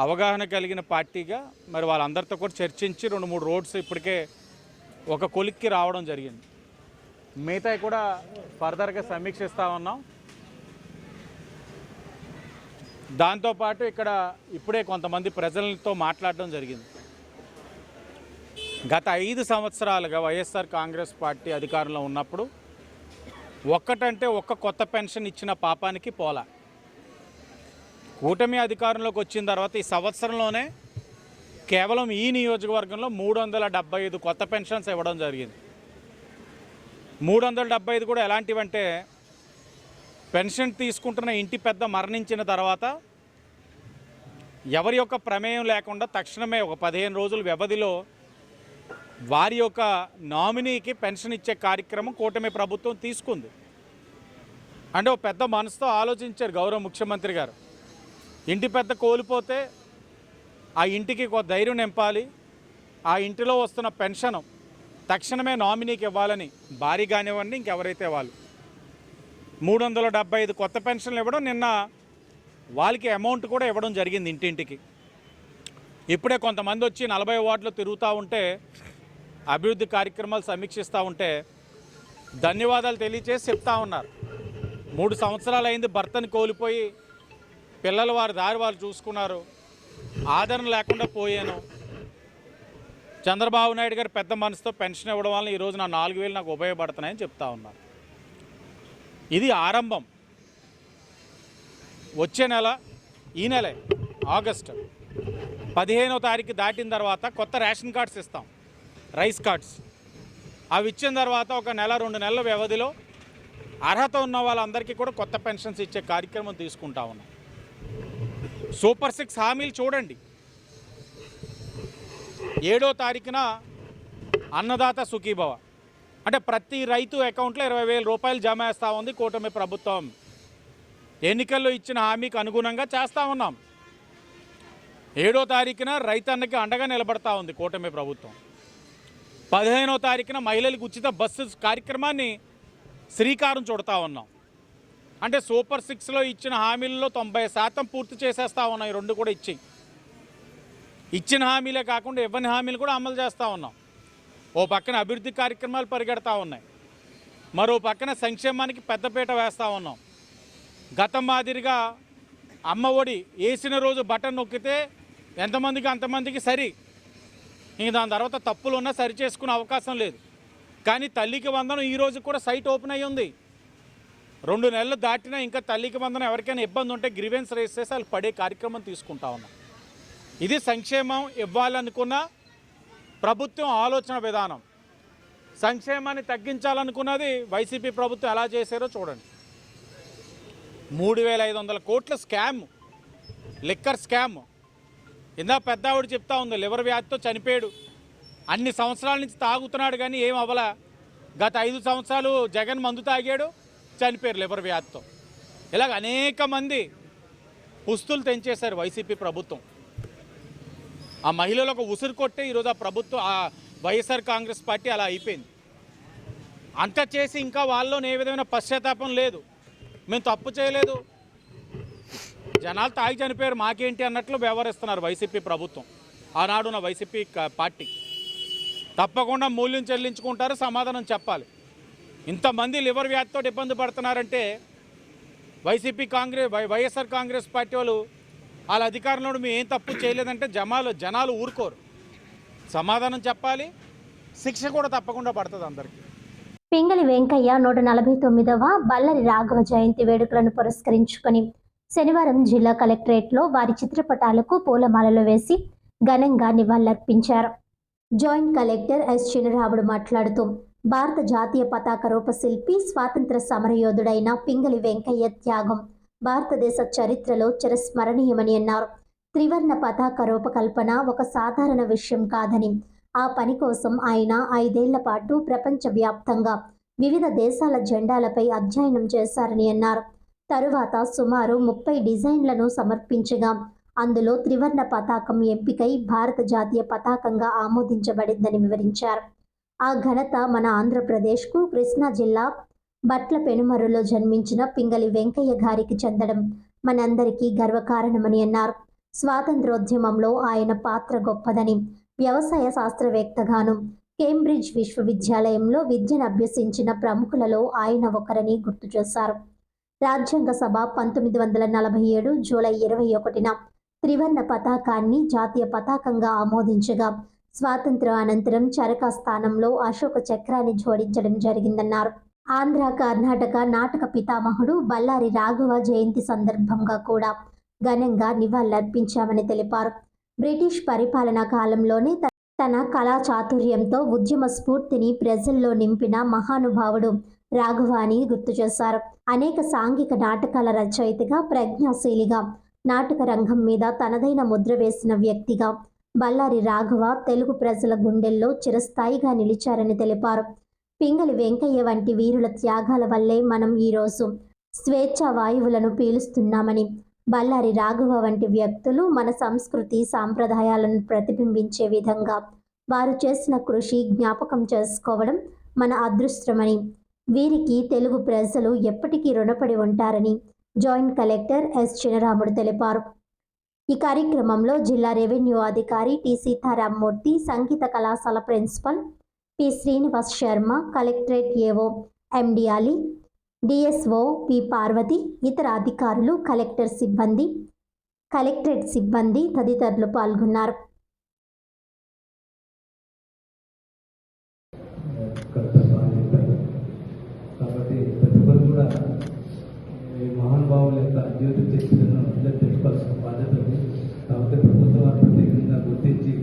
అవగాహన కలిగిన పార్టీగా మరి వాళ్ళందరితో కూడా చర్చించి 2-3 రోడ్స్ ఇప్పటికే ఒక కొలిక్కి రావడం జరిగింది. మిగతా కూడా ఫర్దర్గా సమీక్షిస్తూ ఉన్నాం. దాంతోపాటు ఇక్కడ ఇప్పుడే కొంతమంది ప్రజలతో మాట్లాడడం జరిగింది. గత 5 సంవత్సరాలుగా వైఎస్ఆర్ కాంగ్రెస్ పార్టీ అధికారంలో ఉన్నప్పుడు ఒక్క కొత్త పెన్షన్ ఇచ్చిన పాపానికి పోలా. కూటమి అధికారంలోకి వచ్చిన తర్వాత ఈ సంవత్సరంలోనే కేవలం ఈ నియోజకవర్గంలో 375 కొత్త పెన్షన్స్ ఇవ్వడం జరిగింది. 375 కూడా ఎలాంటివంటే, పెన్షన్ తీసుకుంటున్న ఇంటి పెద్ద మరణించిన తర్వాత ఎవరి యొక్క ప్రమేయం లేకుండా తక్షణమే ఒక 15 రోజుల వ్యవధిలో వారి యొక్క నామినీకి పెన్షన్ ఇచ్చే కార్యక్రమం కూటమి ప్రభుత్వం తీసుకుంది. అంటే ఒక పెద్ద మనసుతో ఆలోచించారు గౌరవ ముఖ్యమంత్రి గారు. ఇంటి పెద్ద కోల్పోతే ఆ ఇంటికి ఒక ధైర్యం నింపాలి, ఆ ఇంటిలో వస్తున్న పెన్షన్ తక్షణమే నామినీకి ఇవ్వాలని భారీ కానివ్వండి ఇంకెవరైతే వాళ్ళు 375 కొత్త పెన్షన్లు ఇవ్వడం, నిన్న వాళ్ళకి అమౌంట్ కూడా ఇవ్వడం జరిగింది ఇంటింటికి. ఇప్పుడే కొంతమంది వచ్చి 40 వార్డులు తిరుగుతూ ఉంటే, అభివృద్ధి కార్యక్రమాలు సమీక్షిస్తూ ఉంటే ధన్యవాదాలు తెలియచేసి చెప్తా ఉన్నారు. 3 సంవత్సరాలు అయింది భర్తని కోల్పోయి, పిల్లలు వారి దారి వారు చూసుకున్నారు, ఆదరణ లేకుండా పోయాను. చంద్రబాబు నాయుడు గారు పెద్ద మనసుతో పెన్షన్ ఇవ్వడం వల్ల ఈరోజు నా 4,000 నాకు ఉపయోగపడుతున్నాయని చెప్తా ఉన్నారు. ఇది ఆరంభం. వచ్చే నెల, ఈ నెలే ఆగస్టు 15వ తారీఖు దాటిన తర్వాత కొత్త రేషన్ కార్డ్స్ ఇస్తాం, రైస్ కార్డ్స్. అవి ఇచ్చిన తర్వాత ఒక నెల 2 నెలల వ్యవధిలో అర్హత ఉన్న వాళ్ళందరికీ కూడా కొత్త పెన్షన్స్ ఇచ్చే కార్యక్రమం తీసుకుంటా ఉన్నాం. సూపర్ 6 హామీలు చూడండి. 7వ తారీఖున అన్నదాత సుఖీభవ, అంటే ప్రతి రైతు అకౌంట్లో 20,000 రూపాయలు జమ వేస్తూ ఉంది కూటమి ప్రభుత్వం. ఎన్నికల్లో ఇచ్చిన హామీకి అనుగుణంగా చేస్తూ ఉన్నాం. 7వ తారీఖున రైతన్నకి అండగా నిలబడతా ఉంది కూటమి ప్రభుత్వం. 15వ తారీఖున మహిళలకు ఉచిత బస్సు కార్యక్రమాన్ని శ్రీకారం చుడతా ఉన్నాం. అంటే సూపర్ 6లో ఇచ్చిన హామీలలో 90% పూర్తి చేసేస్తూ ఉన్నాం. ఈ 2 కూడా ఇచ్చిన హామీలే కాకుండా ఇవ్వని హామీలు కూడా అమలు చేస్తూ ఉన్నాం. ఓ పక్కన అభివృద్ధి కార్యక్రమాలు పరిగెడతా ఉన్నాయి, మరో పక్కన సంక్షేమానికి పెద్దపీట వేస్తూ ఉన్నాం. గతం మాదిరిగా అమ్మ ఒడి వేసిన రోజు బటన్ నొక్కితే ఎంతమందికి అంతమందికి సరి, ఇంక దాని తర్వాత తప్పులు ఉన్నా సరి చేసుకునే అవకాశం లేదు. కానీ తల్లికి వందనం ఈరోజు కూడా సైట్ ఓపెన్ అయ్యి ఉంది. 2 నెలలు దాటినా ఇంకా తల్లికి వందనం ఎవరికైనా ఇబ్బంది ఉంటే గ్రీవెన్స్ రేస్ చేసి వాళ్ళు పడే కార్యక్రమం తీసుకుంటా ఉన్నాం. ఇది సంక్షేమం ఇవ్వాలనుకున్న ప్రభుత్వం ఆలోచన విధానం. సంక్షేమాన్ని తగ్గించాలనుకున్నది వైసీపీ ప్రభుత్వం ఎలా చేశారో చూడండి. 3,500 కోట్ల స్కామ్, లిక్కర్ స్కామ్. ఇందా పెద్ద ఆవిడ చెప్తా ఉంది, లివర్ వ్యాధితో చనిపోయాడు. అన్ని సంవత్సరాల నుంచి తాగుతున్నాడు కానీ ఏం అవ్వలా. గత 5 సంవత్సరాలు జగన్ మందు తాగాడు, చనిపోయారు లివర్ వ్యాధితో. ఇలాగ అనేక మంది పుస్తులు తెంచేశారు వైసీపీ ప్రభుత్వం. ఆ మహిళలకు ఉసురు కొట్టే ఈరోజు ఆ ప్రభుత్వం, ఆ వైఎస్ఆర్ కాంగ్రెస్ పార్టీ అలా అయిపోయింది. అంత చేసి ఇంకా వాళ్ళలో ఏ విధమైన పశ్చాత్తాపం లేదు. మేము తప్పు చేయలేదు, జనాలు తాగి చనిపోయారు మాకేంటి అన్నట్లు వ్యవహరిస్తున్నారు వైసీపీ ప్రభుత్వం. ఆనాడున్న వైసీపీ పార్టీ తప్పకుండా మూల్యం చెల్లించుకుంటారు, సమాధానం చెప్పాలి. ఇంతమంది లివర్ వ్యాధితో ఇబ్బంది పడుతున్నారంటే వైసీపీ వైఎస్ఆర్ కాంగ్రెస్ పార్టీ వాళ్ళు వాళ్ళ అధికారంలో మేము ఏం తప్పు చేయలేదంటే జనాలు ఊరుకోరు. సమాధానం చెప్పాలి, శిక్ష కూడా తప్పకుండా పడుతుంది అందరికీ. పింగళి వెంకయ్య 149వ బల్లరి రాఘవ జయంతి వేడుకలను పురస్కరించుకొని శనివారం జిల్లా కలెక్టరేట్లో వారి చిత్రపటాలకు పూలమాలలు వేసి ఘనంగా నివాళులర్పించారు. జాయింట్ కలెక్టర్ ఎస్ చినరాముడు మాట్లాడుతూ భారత జాతీయ పతాక రూపశిల్పి, స్వాతంత్ర సమరయోధుడైన పింగళి వెంకయ్య త్యాగం భారతదేశ చరిత్రలో చిరస్మరణీయమని అన్నారు. త్రివర్ణ పతాక రూపకల్పన ఒక సాధారణ విషయం కాదని, ఆ పని కోసం ఆయన 5 ఏళ్ల పాటు ప్రపంచవ్యాప్తంగా వివిధ దేశాల జెండాలపై అధ్యయనం చేశారని అన్నారు. తరువాత సుమారు 30 డిజైన్లను సమర్పించగా అందులో త్రివర్ణ పతాకం ఎంపికై భారత జాతీయ పతాకంగా ఆమోదించబడిందని వివరించారు. ఆ ఘనత మన ఆంధ్రప్రదేశ్కు కృష్ణా జిల్లా బట్ల పెనుమరులో జన్మించిన పింగళి వెంకయ్య గారికి చెందడం మనందరికీ గర్వకారణమని అన్నారు. స్వాతంత్రోద్యమంలో ఆయన పాత్ర గొప్పదని, వ్యవసాయ శాస్త్రవేత్తగాను కేంబ్రిడ్జ్ విశ్వవిద్యాలయంలో విద్యను అభ్యసించిన ప్రముఖులలో ఆయన ఒకరని గుర్తు చేశారు. రాజ్యాంగ సభ 1947 జూలై 21న త్రివర్ణ పతాకాన్ని జాతీయ పతాకంగా ఆమోదించగా, స్వాతంత్ర్య అనంతరం చరకా స్థానంలో అశోక చక్రాన్ని జోడించడం జరిగిందన్నారు. ఆంధ్ర, కర్ణాటక నాటక పితామహుడు బళ్ళారి రాఘవ జయంతి సందర్భంగా కూడా ఘనంగా నివాళులర్పించామని తెలిపారు. బ్రిటిష్ పరిపాలనా కాలంలోనే తన కళా చాతుర్యంతో ఉద్యమ స్ఫూర్తిని ప్రజల్లో నింపిన మహానుభావుడు రాఘవ అని గుర్తు చేశారు. అనేక సాంఘిక నాటకాల రచయితగా, ప్రజ్ఞాశీలిగా, నాటక రంగం మీద తనదైన ముద్ర వేసిన వ్యక్తిగా బళ్ళారి రాఘవ తెలుగు ప్రజల గుండెల్లో చిరస్థాయిగా నిలిచారని తెలిపారు. పింగళి వెంకయ్య వంటి వీరుల త్యాగాల వల్లే మనం ఈరోజు స్వేచ్ఛా వాయువులను పీలుస్తున్నామని, బళ్ళారి రాఘవ వంటి వ్యక్తులు మన సంస్కృతి సాంప్రదాయాలను ప్రతిబింబించే విధంగా వారు చేసిన కృషి జ్ఞాపకం చేసుకోవడం మన అదృష్టమని, వీరికి తెలుగు ప్రజలు ఎప్పటికీ రుణపడి ఉంటారని జాయింట్ కలెక్టర్ ఎస్ చినరాముడు తెలిపారు. ఈ కార్యక్రమంలో జిల్లా రెవెన్యూ అధికారి టి సీతారామమూర్తి, సంగీత కళాశాల principal P Srinivas Sharma, collectorate AO MD Ali, DSO P Parvathi, ఇతర అధికారులు, కలెక్టరేట్ సిబ్బంది తదితరులు పాల్గొన్నారు. కాబట్టి ప్రతి ఒక్కరు కూడా ఈ మహానుభావుల యొక్క జీవిత చరిత్రను అందరూ తెలుసుకోవాల్సిన బాధ్యత ఉంది. కాబట్టి ప్రభుత్వం వారు ప్రత్యేకంగా గుర్తించి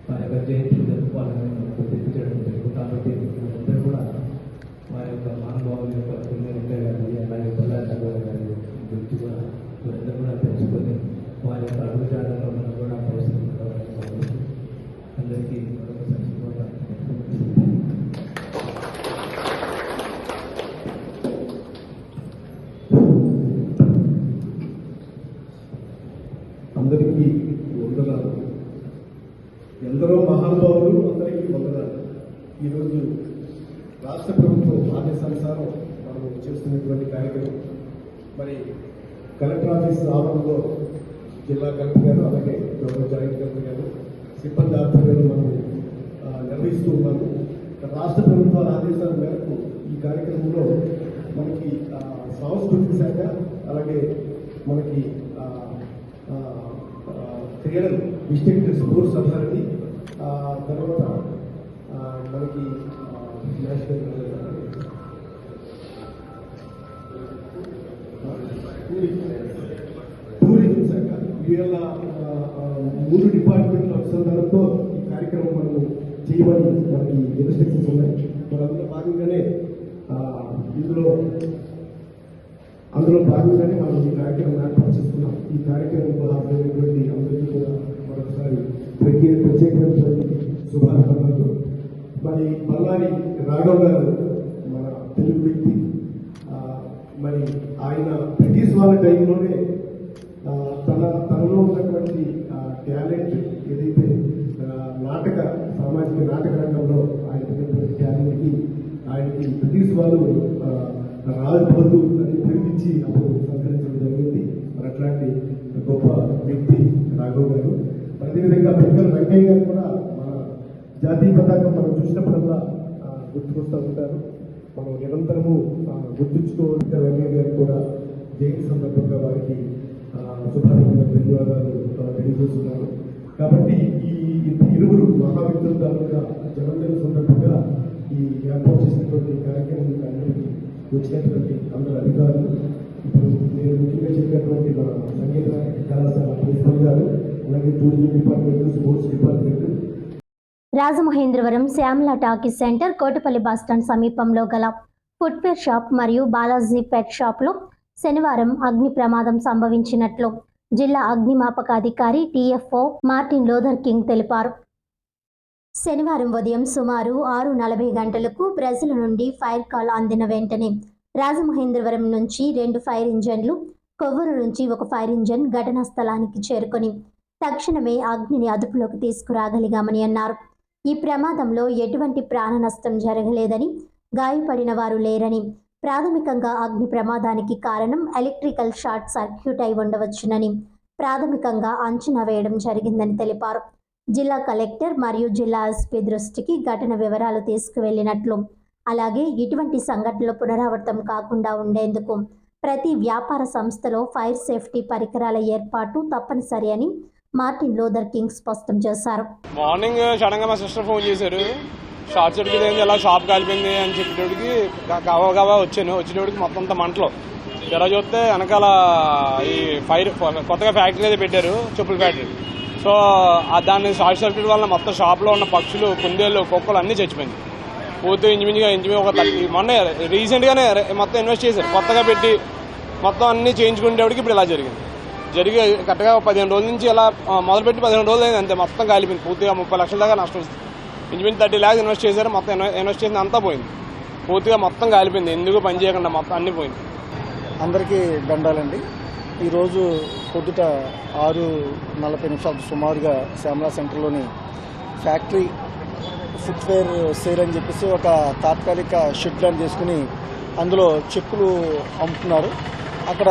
వారి యొక్క జయంతిని జరుపుకోవాలని గుర్తించడం జరిగింది. కాబట్టి అందరూ కూడా వారి యొక్క మహానుభావుల యొక్క వెంకయ్య గారి, అలాగే బళ్ళారి రాఘవ గారి గురించి కూడా వీరందరూ కూడా తెలుసుకొని వారి యొక్క అడుగుజాడలో మనం కూడా ప్రోత్సహించుకోవాలని అందరికీ అందరికీ వందనాలు. ఎందరో మహానుభావులు, అందరికీ వందనాలు. ఈరోజు రాష్ట్ర ప్రభుత్వం ఆదేశానుసారం మనం చేస్తున్నటువంటి కార్యక్రమం మరి కలెక్టర్ ఆఫీస్ ఆవరణలో జిల్లా కలెక్టర్ గారు, అలాగే గౌరవ జాయింట్ కలెక్టర్ గారు, సిబ్బంది ఆధ్వర్యంలో మనం నిర్వహిస్తూ ఉన్నాము. రాష్ట్ర ప్రభుత్వాల ఆదేశాల మేరకు ఈ కార్యక్రమంలో మనకి సాంస్కృతిక శాఖ, అలాగే మనకి క్రీడలు డిస్ట్రిక్ట్ స్పోర్ట్స్ అథారిటీ, తర్వాత మనకి నేషనల్ టూరిజం శాఖ, వీళ్ళ 3 డిపార్ట్మెంట్ల అనుసంధానంతో ఈ కార్యక్రమం మనము చేయమని మనకి ఇన్స్ట్రక్షన్స్ ఉన్నాయి. మరి అందులో భాగంగానే మనం ఈ కార్యక్రమం ఏర్పాటు చేసుకున్నాం. ఈ కార్యక్రమంలో హాజరైనటువంటి అందరికీ కూడా మరొకసారి ప్రత్యేకమైనటువంటి శుభాకాంక్షలు. మరి బళ్ళారి రాఘవ గారు మన తెలుగు వ్యక్తి. మరి ఆయన బ్రిటిష్ వాళ్ళ టైంలోనే తనలో ఉన్నటువంటి టాలెంట్ ఏదైతే సామాజిక నాటక రంగంలో ఆయన ఉన్నటువంటి టాలెంట్కి ఆయనకి బ్రిటిష్ వాళ్ళు రాజబహదూర్ అని పిలిపించి అప్పుడు సత్కరించడం జరిగింది. మరి అట్లాంటి గొప్ప వ్యక్తి రాఘవ గారు. అదేవిధంగా పింగళి వెంకయ్య గారు కూడా మన జాతీయ పతాకం మనం చూసినప్పుడల్లా గుర్తుకొస్తూ ఉంటారు. మనం నిరంతరము గుర్తుంచుకోవాల్సిన వెంకయ్య గారు కూడా జయంతి సందర్భంగా వారికి శుభాకాంక్షలు, ధన్యవాదాలు తెలియజేస్తున్నారు. కాబట్టి ఈ ఇరువురు మహావ్యక్తుల తాలూకా జన్మదిన సందర్భంగా ఈ ఏర్పాటు చేసినటువంటి కార్యక్రమం అందరికీ వచ్చినటువంటి అందరు అధికారులు, ఇప్పుడు నేను ముఖ్యంగా చెప్పినటువంటి మన సంగీత కళాశాల ప్రిన్సిపల్ గారు, అలాగే tourism department, sports department. Rajamahendravaram Shyamala talkies centre, Kotapalli bus stand సమీపంలో గల ఫుట్వేర్ షాప్ మరియు బాలాజీ పెట్ షాప్లో శనివారం అగ్ని ప్రమాదం సంభవించినట్లు జిల్లా అగ్నిమాపక అధికారి టిఎఫ్ఓ మార్టిన్ లోథర్ కింగ్ తెలిపారు. శనివారం ఉదయం సుమారు 6:40 గంటలకు ప్రజల నుండి ఫైర్ కాల్ అందిన వెంటనే రాజమహేంద్రవరం నుంచి 2 ఫైర్ ఇంజన్లు, కొవ్వూరు నుంచి 1 ఫైర్ ఇంజన్ ఘటనా స్థలానికి చేరుకొని తక్షణమే అగ్నిని అదుపులోకి తీసుకురాగలిగామని అన్నారు. ఈ ప్రమాదంలో ఎటువంటి ప్రాణ నష్టం జరగలేదని, గాయపడిన వారు లేరని, ప్రాథమికంగా అగ్ని ప్రమాదానికి కారణం ఎలక్ట్రికల్ షార్ట్ సర్క్యూట్ అయి ఉండవచ్చునని ప్రాథమికంగా అంచనా వేయడం జరిగిందని తెలిపారు. జిల్లా కలెక్టర్ మరియు జిల్లా ఎస్పీ దృష్టికి ఘటన వివరాలు తీసుకువెళ్లినట్లు, అలాగే ఇటువంటి సంఘటనలు పునరావృతం కాకుండా ఉండేందుకు ప్రతి వ్యాపార సంస్థలో ఫైర్ సేఫ్టీ పరికరాల ఏర్పాటు తప్పనిసరి అని మార్టిన్ లూథర్ కింగ్ స్పష్టం చేశారు. మార్నింగ్ సడన్గా మా సిస్టర్ ఫోన్ చేశారు, షార్ట్ సర్క్యూట్ అయింది, ఇలా షాప్ కాలిపోయింది అని చెప్పేటోడికి గవా వచ్చేటోడికి మొత్తం అంతా మంటలు. ఎలా చూస్తే వెనకాల ఈ ఫైర్ కొత్తగా ఫ్యాక్టరీ అయితే పెట్టారు, చెప్పుల ఫ్యాక్టరీ. సో దాన్ని షార్ట్ సర్క్యూట్ వల్ల మొత్తం షాప్లో ఉన్న పక్షులు, కుందేళ్ళు, కుక్కలు అన్నీ చచ్చిపోయింది. పూర్తి ఇంచుమించుగా ఒక మొన్న రీసెంట్గానే మొత్తం ఇన్వెస్ట్ చేశారు, కొత్తగా పెట్టి మొత్తం అన్నీ చేయించుకునేవాడికి ఇప్పుడు ఇలా జరిగి కరెక్ట్గా 15 రోజుల నుంచి ఇలా మొదలుపెట్టి 15 రోజులు అయింది అంతే. మొత్తం కాలిపోయింది, పూర్తిగా 30 లక్షల దాకా నష్టం వస్తుంది. ఇంచుమించు 30 lakhs ఇన్వెస్ట్ చేశారు, మొత్తం ఇన్వెస్ట్ చేసింది అంతా పోయింది, పూర్తిగా మొత్తం కాలిపోయింది. ఎందుకు పని చేయకుండా మొత్తం అన్నీ పోయింది. అందరికీ దండాలండి. ఈరోజు పొద్దుట 6:40 సుమారుగా శ్యామలా సెంటర్లోని ఫ్యాక్టరీ ఫుట్వేర్ సేల్ అని చెప్పేసి ఒక తాత్కాలిక షెడ్ ప్లాన్ చేసుకుని అందులో చెప్పులు అమ్ముతున్నారు. అక్కడ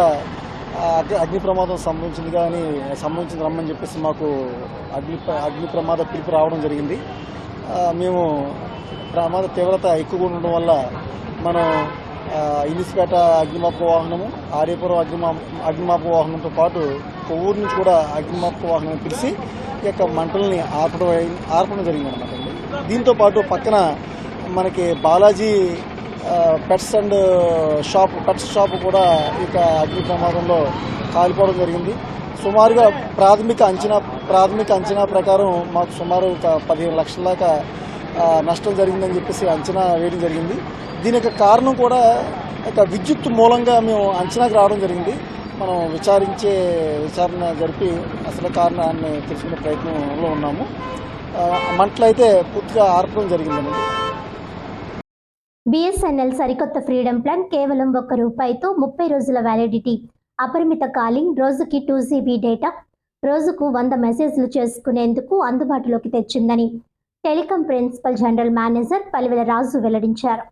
అగ్ని ప్రమాదం సంభవించింది రమ్మని చెప్పేసి మాకు అగ్ని ప్రమాద పిలుపు రావడం జరిగింది. మేము ప్రమాద తీవ్రత ఎక్కువగా ఉండడం వల్ల మనం ఇనిసిపేట అగ్నిమాపక వాహనము, ఆర్యపురం అగ్నిమాపక వాహనంతో పాటు కొవ్వూరు నుంచి కూడా అగ్నిమాపక వాహనం పిలిచి ఈ యొక్క మంటల్ని ఆర్పడం జరిగింది అనమాట. దీంతో పాటు పక్కన మనకి బాలాజీ పెట్స్ షాప్ కూడా ఇక అగ్ని ప్రమాదంలో కాలిపోవడం జరిగింది. సుమారుగా ప్రాథమిక అంచనా ప్రకారం మాకు సుమారు ఒక 15 లక్షల దాకా నష్టం జరిగిందని చెప్పేసి అంచనా వేయడం జరిగింది. దీని యొక్క కారణం కూడా ఒక విద్యుత్ మూలంగా మేము అంచనాకు రావడం జరిగింది. మనం విచారణ జరిపి అసలు కారణాన్ని తెలుసుకునే ప్రయత్నంలో ఉన్నాము. మంటలైతే పూర్తిగా ఆర్పడం జరిగిందండి. బిఎస్ఎన్ఎల్ సరికొత్త ఫ్రీడమ్ ప్లాన్ కేవలం ₹1తో 30 రోజుల వ్యాలిడిటీ, అపరిమిత కాలింగ్, రోజుకి 2 GB డేటా, రోజుకు 100 మెసేజ్లు చేసుకునేందుకు అందుబాటులోకి తెచ్చిందని telecom principal general manager Palivela Raju వెల్లడించారు.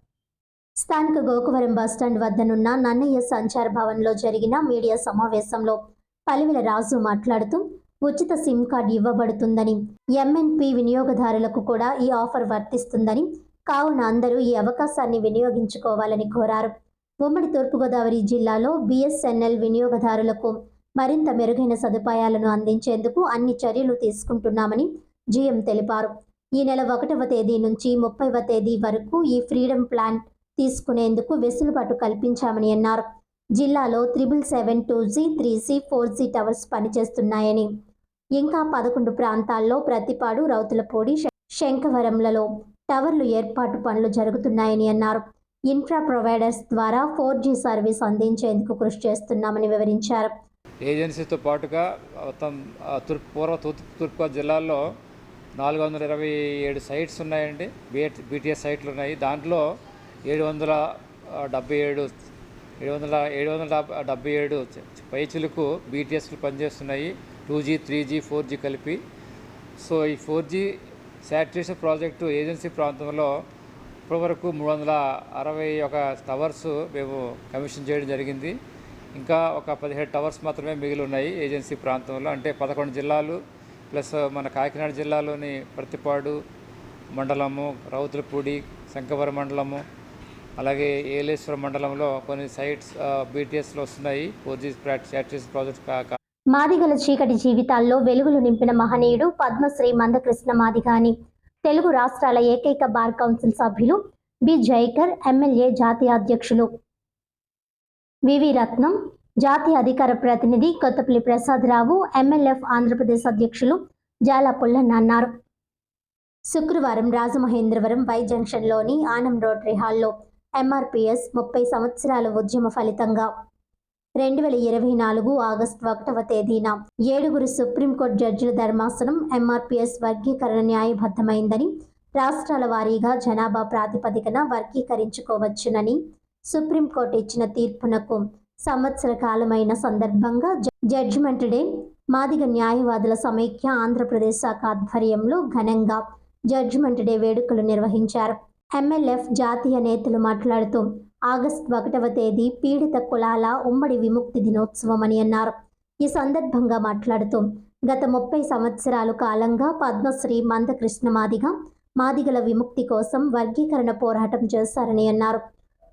స్థానిక గోకవరం బస్టాండ్ వద్దనున్న నన్నయ్య సంచార్ భవన్లో జరిగిన మీడియా సమావేశంలో పలివెల రాజు మాట్లాడుతూ, ఉచిత సిమ్ కార్డు ఇవ్వబడుతుందని, ఎంఎన్పి వినియోగదారులకు కూడా ఈ ఆఫర్ వర్తిస్తుందని, కావున అందరూ ఈ అవకాశాన్ని వినియోగించుకోవాలని కోరారు. ఉమ్మడి తూర్పుగోదావరి జిల్లాలో బిఎస్ఎన్ఎల్ వినియోగదారులకు మరింత మెరుగైన సదుపాయాలను అందించేందుకు అన్ని చర్యలు తీసుకుంటున్నామని జీఎం తెలిపారు. ఈ నెల 1వ తేదీ నుంచి 30వ తేదీ వరకు ఈ ఫ్రీడమ్ ప్లాన్ తీసుకునేందుకు వెసులుబాటు కల్పించామని అన్నారు. జిల్లాలో 777 2G, 3G, 4G టవర్స్ పనిచేస్తున్నాయని, ఇంకా 11 ప్రాంతాల్లో ప్రతిపాడు, రౌతులపూడి, శంఖవరంలలో టవర్లు ఏర్పాటు పనులు జరుగుతున్నాయని అన్నారు. ఇన్ఫ్రా ప్రొవైడర్స్ ద్వారా 4G సర్వీస్ అందించేందుకు కృషి చేస్తున్నామని వివరించారు. ఏజెన్సీతో పాటుగా మొత్తం తూర్పు జిల్లాల్లో 427 సైట్స్ ఉన్నాయండి. బీటీఎస్ సైట్లు ఉన్నాయి. దాంట్లో 777 పైచులకు బీటీఎస్లు పనిచేస్తున్నాయి, 2G, 3G, 4G కలిపి. సో ఈ 4G శాటిలైట్ ప్రాజెక్టు ఏజెన్సీ ప్రాంతంలో ఇప్పటివరకు 361 టవర్స్ మేము కమిషన్ చేయడం జరిగింది. ఇంకా ఒక 17 టవర్స్ మాత్రమే మిగిలి ఉన్నాయి ఏజెన్సీ ప్రాంతంలో. అంటే 11 జిల్లాలు ప్లస్ మన కాకినాడ జిల్లాలోని ప్రతిపాడు మండలము, రౌతులపూడి, శంఖవరం మండలము, అలాగే ఏలేశ్వరం మండలంలో కొన్ని సైట్స్ బీటీఎస్లో వస్తున్నాయి 4G శాటిలైట్ ప్రాజెక్ట్. మాదిగల చీకటి జీవితాల్లో వెలుగులు నింపిన మహనీయుడు పద్మశ్రీ మందకృష్ణ మాదిగ అని తెలుగు రాష్ట్రాల ఏకైక బార్ కౌన్సిల్ సభ్యులు బి జైకర్, ఎమ్మెల్యే జాతీయ అధ్యక్షులు వివి రత్నం, జాతీయ అధికార ప్రతినిధి కొత్తపల్లి ప్రసాదరావు, ఎంఎల్ఎఫ్ ఆంధ్రప్రదేశ్ అధ్యక్షులు జాలా పుల్లన్న అన్నారు. శుక్రవారం రాజమహేంద్రవరం వై జంక్షన్లోని ఆనం రోటరీ హాల్లో ఎంఆర్పిఎస్ 30 సంవత్సరాల ఉద్యమ ఫలితంగా 2024 ఆగస్టు 1వ తేదీన 7 సుప్రీంకోర్టు జడ్జిల ధర్మాసనం ఎంఆర్పిఎస్ వర్గీకరణ న్యాయబద్ధమైందని, రాష్ట్రాల వారీగా జనాభా ప్రాతిపదికన వర్గీకరించుకోవచ్చునని సుప్రీంకోర్టు ఇచ్చిన తీర్పునకు సంవత్సర కాలమైన సందర్భంగా జడ్జిమెంట్ డే మాదిగ న్యాయవాదుల సమైక్య ఆంధ్రప్రదేశ్ శాఖ ఆధ్వర్యంలో ఘనంగా జడ్జిమెంట్ డే వేడుకలు నిర్వహించారు. ఎంఎల్ఎఫ్ జాతీయ నేతలు మాట్లాడుతూ ఆగస్టు 1వ తేదీ పీడిత కులాల ఉమ్మడి విముక్తి దినోత్సవం అని అన్నారు. ఈ సందర్భంగా మాట్లాడుతూ గత 30 సంవత్సరాల కాలంగా పద్మశ్రీ మందకృష్ణ మాదిగల విముక్తి కోసం వర్గీకరణ పోరాటం చేశారని అన్నారు.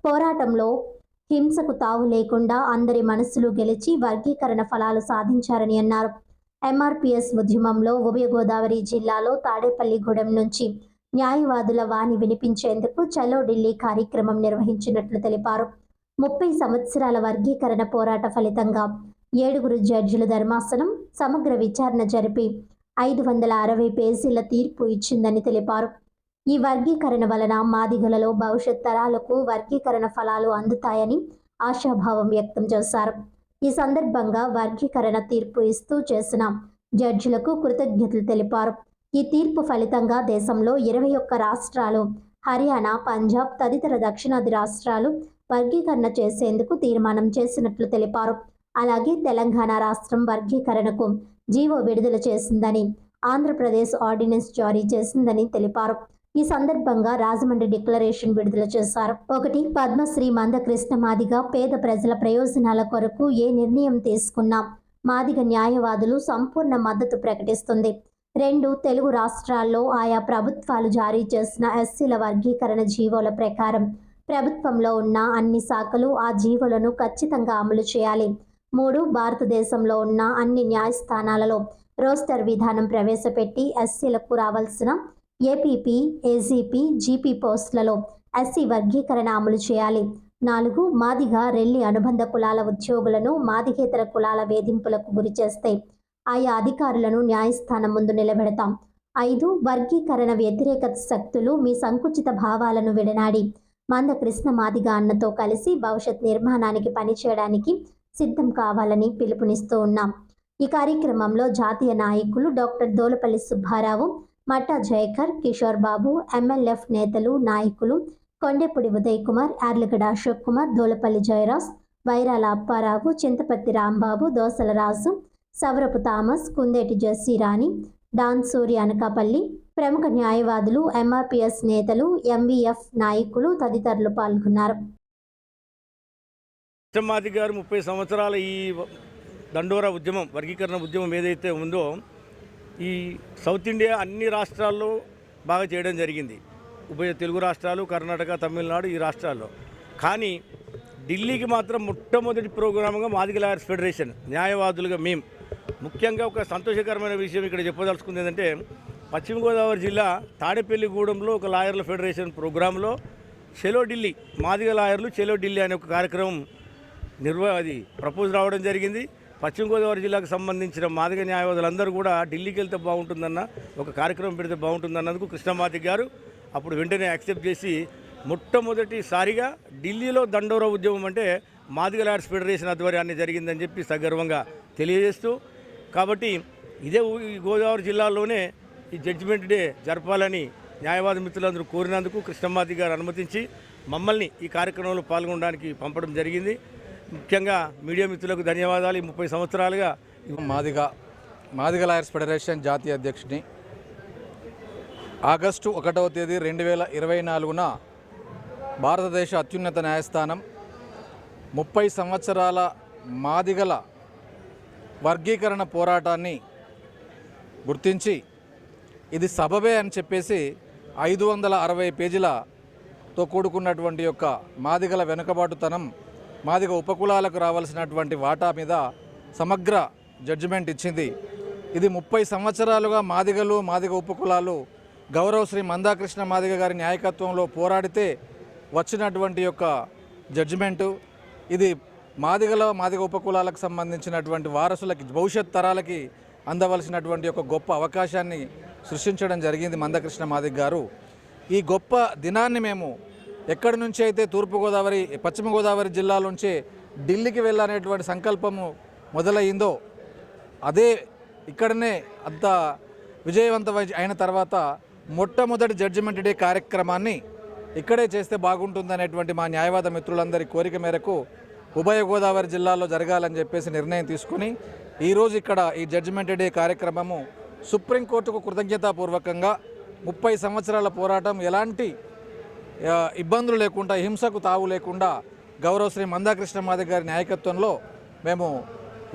పోరాటంలో హింసకు తావు లేకుండా అందరి మనసులు గెలిచి వర్గీకరణ ఫలాలు సాధించారని అన్నారు. ఎంఆర్పిఎస్ ఉద్యమంలో ఉభయ గోదావరి జిల్లాలో తాడేపల్లిగూడెం నుంచి న్యాయవాదుల వాణి వినిపించేందుకు చలో ఢిల్లీ కార్యక్రమం నిర్వహించినట్లు తెలిపారు. 30 సంవత్సరాల వర్గీకరణ పోరాట ఫలితంగా 7 జడ్జిల ధర్మాసనం సమగ్ర విచారణ జరిపి 560 పేజీల తీర్పు ఇచ్చిందని తెలిపారు. ఈ వర్గీకరణ వలన మాదిగలలో భవిష్యత్ తరాలకు వర్గీకరణ ఫలాలు అందుతాయని ఆశాభావం వ్యక్తం చేశారు. ఈ సందర్భంగా వర్గీకరణ తీర్పు ఇస్తూ చేసిన జడ్జిలకు కృతజ్ఞతలు తెలిపారు. ఈ తీర్పు ఫలితంగా దేశంలో 21 రాష్ట్రాలు, హర్యానా, పంజాబ్ తదితర దక్షిణాది రాష్ట్రాలు వర్గీకరణ చేసేందుకు తీర్మానం చేసినట్లు తెలిపారు. అలాగే తెలంగాణ రాష్ట్రం వర్గీకరణకు జీవో విడుదల చేసిందని, ఆంధ్రప్రదేశ్ ఆర్డినెన్స్ జారీ చేసిందని తెలిపారు. ఈ సందర్భంగా రాజమండ్రి డిక్లరేషన్ విడుదల చేశారు. 1. పద్మశ్రీ మందకృష్ణ మాదిగ పేద ప్రజల ప్రయోజనాల కొరకు ఏ నిర్ణయం తీసుకున్నా మాదిగ న్యాయవాదులు సంపూర్ణ మద్దతు ప్రకటిస్తుంది. 2. తెలుగు రాష్ట్రాల్లో ఆయా ప్రభుత్వాలు జారీ చేసిన ఎస్సీల వర్గీకరణ జీవోల ప్రకారం ప్రభుత్వంలో ఉన్న అన్ని శాఖలు ఆ జీవోలను ఖచ్చితంగా అమలు చేయాలి. 3. భారతదేశంలో ఉన్న అన్ని న్యాయస్థానాలలో రోస్టర్ విధానం ప్రవేశపెట్టి ఎస్సీలకు రావాల్సిన ఏపీపీ, ఏజీపీ, జీపీ పోస్టులలో ఎస్సీ వర్గీకరణ అమలు చేయాలి. 4. మాదిగ, రెల్లి అనుబంధ కులాల ఉద్యోగులను మాదిగేతర కులాల వేధింపులకు గురి చేస్తే ఆయా అధికారులను న్యాయస్థానం ముందు నిలబెడతాం. 5. వర్గీకరణ వ్యతిరేక శక్తులు మీ సంకుచిత భావాలను విడనాడి మందకృష్ణ మాదిగ అన్నతో కలిసి భవిష్యత్ నిర్మాణానికి పనిచేయడానికి సిద్ధం కావాలని పిలుపునిస్తూ ఉన్నాం. ఈ కార్యక్రమంలో జాతీయ నాయకులు డాక్టర్ దోలపల్లి సుబ్బారావు, మట్టా జయకర్, కిషోర్ బాబు, ఎంఎల్ఎఫ్ నేతలు, నాయకులు కొండెపూడి ఉదయ్ కుమార్, యార్లగడ్డ అశోక్ కుమార్, దోలపల్లి జయరాజ్, వైరాల అప్పారావు, చింతపత్తి రాంబాబు, దోసల రాజు, సవరపు థామస్, కుందేటి జెస్సీరాణి, డాన్ సూర్య అనకాపల్లి, ప్రముఖ న్యాయవాదులు, ఎంఆర్పిఎస్ నేతలు, ఎంవీఎఫ్ నాయకులు తదితరులు పాల్గొన్నారు. మాది గారు 30 సంవత్సరాల ఈ దండోరా ఉద్యమం, వర్గీకరణ ఉద్యమం ఏదైతే ఉందో ఈ సౌత్ ఇండియా అన్ని రాష్ట్రాల్లో బాగా చేయడం జరిగింది. ఉభయ తెలుగు రాష్ట్రాలు, కర్ణాటక, తమిళనాడు ఈ రాష్ట్రాల్లో. కానీ ఢిల్లీకి మాత్రం మొట్టమొదటి ప్రోగ్రామ్గా మాదిగ లాయర్స్ ఫెడరేషన్ న్యాయవాదులుగా మేము ముఖ్యంగా ఒక సంతోషకరమైన విషయం ఇక్కడ చెప్పదలుచుకుంది ఏంటంటే, పశ్చిమ గోదావరి జిల్లా తాడేపల్లిగూడెంలో ఒక లాయర్ల ఫెడరేషన్ ప్రోగ్రాంలో చెలో ఢిల్లీ, మాదిగ లాయర్లు చెలో ఢిల్లీ అనే ఒక కార్యక్రమం అది ప్రపోజ్ రావడం జరిగింది. పశ్చిమ గోదావరి జిల్లాకు సంబంధించిన మాదిగ న్యాయవాదులందరూ కూడా ఢిల్లీకి వెళ్తే బాగుంటుందన్న, ఒక కార్యక్రమం పెడితే బాగుంటుందన్నందుకు కృష్ణమాదిగ గారు అప్పుడు వెంటనే యాక్సెప్ట్ చేసి మొట్టమొదటిసారిగా ఢిల్లీలో దండోరా ఉద్యమం అంటే మాదిగ లాయర్స్ ఫెడరేషన్ ఆధ్వర్యాన్ని జరిగిందని చెప్పి సగర్వంగా తెలియజేస్తూ, కాబట్టి ఇదే గోదావరి జిల్లాలోనే ఈ జడ్జిమెంట్ డే జరపాలని న్యాయవాద మిత్రులందరూ కోరినందుకు కృష్ణమాదిగ గారు అనుమతించి మమ్మల్ని ఈ కార్యక్రమంలో పాల్గొనడానికి పంపడం జరిగింది. ముఖ్యంగా మీడియా మిత్రులకు ధన్యవాదాలు. 30 సంవత్సరాలుగా మాదిగ లాయర్స్ ఫెడరేషన్ జాతీయ అధ్యక్షుడిని. ఆగస్టు 1వ తేదీ 2024న భారతదేశ అత్యున్నత న్యాయస్థానం 30 సంవత్సరాల మాదిగల వర్గీకరణ పోరాటాన్ని గుర్తించి ఇది సబబే అని చెప్పేసి 560 పేజీలతో కూడుకున్నటువంటి యొక్క మాదిగల వెనుకబాటుతనం, మాదిగ ఉపకులాలకు రావాల్సినటువంటి వాటా మీద సమగ్ర జడ్జిమెంట్ ఇచ్చింది. ఇది 30 సంవత్సరాలుగా మాదిగలు, మాదిగ ఉపకులాలు గౌరవశ్రీ మందాకృష్ణ మాదిగ గారి నాయకత్వంలో పోరాడితే వచ్చినటువంటి యొక్క జడ్జిమెంటు. ఇది మాదిగ ఉపకులాలకు సంబంధించినటువంటి వారసులకి, భవిష్యత్ తరాలకి అందవలసినటువంటి ఒక గొప్ప అవకాశాన్ని సృష్టించడం జరిగింది మందకృష్ణ మాదిగ గారు. ఈ గొప్ప దినాన్ని మేము ఎక్కడి నుంచి అయితే తూర్పుగోదావరి, పశ్చిమ గోదావరి జిల్లాల నుంచి ఢిల్లీకి వెళ్ళనేటువంటి సంకల్పము మొదలయ్యిందో అదే ఇక్కడనే అంత విజయవంతం అయిన తర్వాత మొట్టమొదటి జడ్జిమెంట్ డే కార్యక్రమాన్ని ఇక్కడే చేస్తే బాగుంటుందనేటువంటి మా న్యాయవాద మిత్రులందరి కోరిక మేరకు ఉభయ గోదావరి జిల్లాలో జరగాలని చెప్పేసి నిర్ణయం తీసుకుని ఈరోజు ఇక్కడ ఈ జడ్జిమెంట్ డే కార్యక్రమము సుప్రీంకోర్టుకు కృతజ్ఞతాపూర్వకంగా 30 సంవత్సరాల పోరాటం ఎలాంటి ఇబ్బందులు లేకుండా, హింసకు తావు లేకుండా గౌరవ శ్రీ మందాకృష్ణ మాదిగ గారి నాయకత్వంలో మేము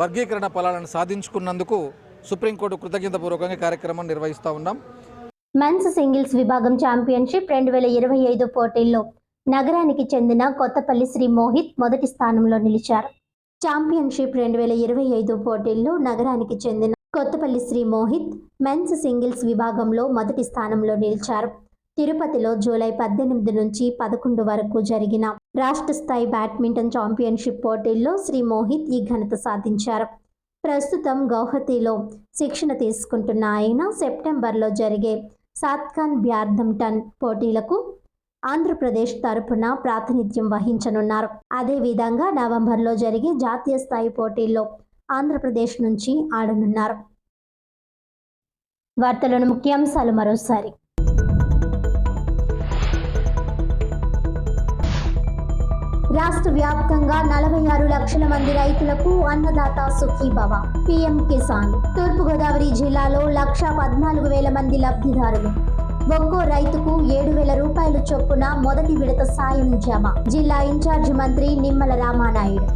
వర్గీకరణ ఫలాలను సాధించుకున్నందుకు సుప్రీంకోర్టు కృతజ్ఞతాపూర్వకంగా కార్యక్రమం నిర్వహిస్తూ ఉన్నాం. మెన్స్ సింగిల్స్ విభాగం ఛాంపియన్షిప్ 2025 పోటీల్లో నగరానికి చెందిన కొత్తపల్లి శ్రీ మోహిత్ మొదటి స్థానంలో నిలిచారు. ఛాంపియన్షిప్ 2025 పోటీల్లో నగరానికి చెందిన కొత్తపల్లి శ్రీ మోహిత్ మెన్స్ సింగిల్స్ విభాగంలో మొదటి స్థానంలో నిలిచారు. తిరుపతిలో జూలై 18 నుంచి 11 వరకు జరిగిన రాష్ట్ర స్థాయి బ్యాడ్మింటన్ ఛాంపియన్షిప్ పోటీల్లో శ్రీ మోహిత్ ఈ ఘనత సాధించారు. ప్రస్తుతం గౌహతిలో శిక్షణ తీసుకుంటున్న ఆయన సెప్టెంబర్లో జరిగే సాత్కాన్ బ్యాడ్మింటన్ పోటీలకు ఆంధ్రప్రదేశ్ తరపున ప్రాతినిధ్యం వహించనున్నారు. అదేవిధంగా నవంబర్లో జరిగే జాతీయ స్థాయి పోటీల్లో ఆంధ్రప్రదేశ్ నుంచి ఆడనున్నారు. వార్తలోని ముఖ్యాంశాలు మరోసారి. రాష్ట్ర వ్యాప్తంగా 46 లక్షల మంది రైతులకు అన్నదాత సుఖీభవ పీఎం కిసాన్. తూర్పుగోదావరి జిల్లాలో 1,14,000 మంది లబ్ధిదారులు. ఒక్కో రైతుకు 7,000 రూపాయలు చొప్పున మొదటి విడత సాయం జమ. జిల్లా ఇన్ఛార్జి మంత్రి నిమ్మల రామానాయుడు.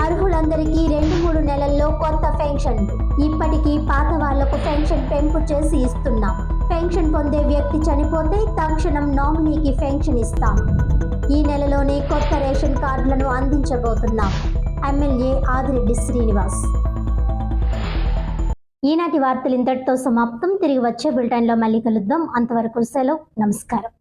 అర్హులందరికీ 2-3 నెలల్లో కొత్త పెన్షన్లు. ఇప్పటికీ పాత వాళ్లకు పెన్షన్ పెంపు చేసి ఇస్తున్నాం. పెన్షన్ పొందే వ్యక్తి చనిపోతే తక్షణం నామినీకి పెన్షన్ ఇస్తాం. ఈ నెలలోనే కొత్త రేషన్ కార్డులను అందించబోతున్నాం. ఎమ్మెల్యే ఆదిరెడ్డి శ్రీనివాస్. ఈనాటి వార్తలు ఇంతటితో సమాప్తం. తిరిగి వచ్చే బులెటిన్లో మళ్ళీ కలుద్దాం. అంతవరకు సెలవు. నమస్కారం.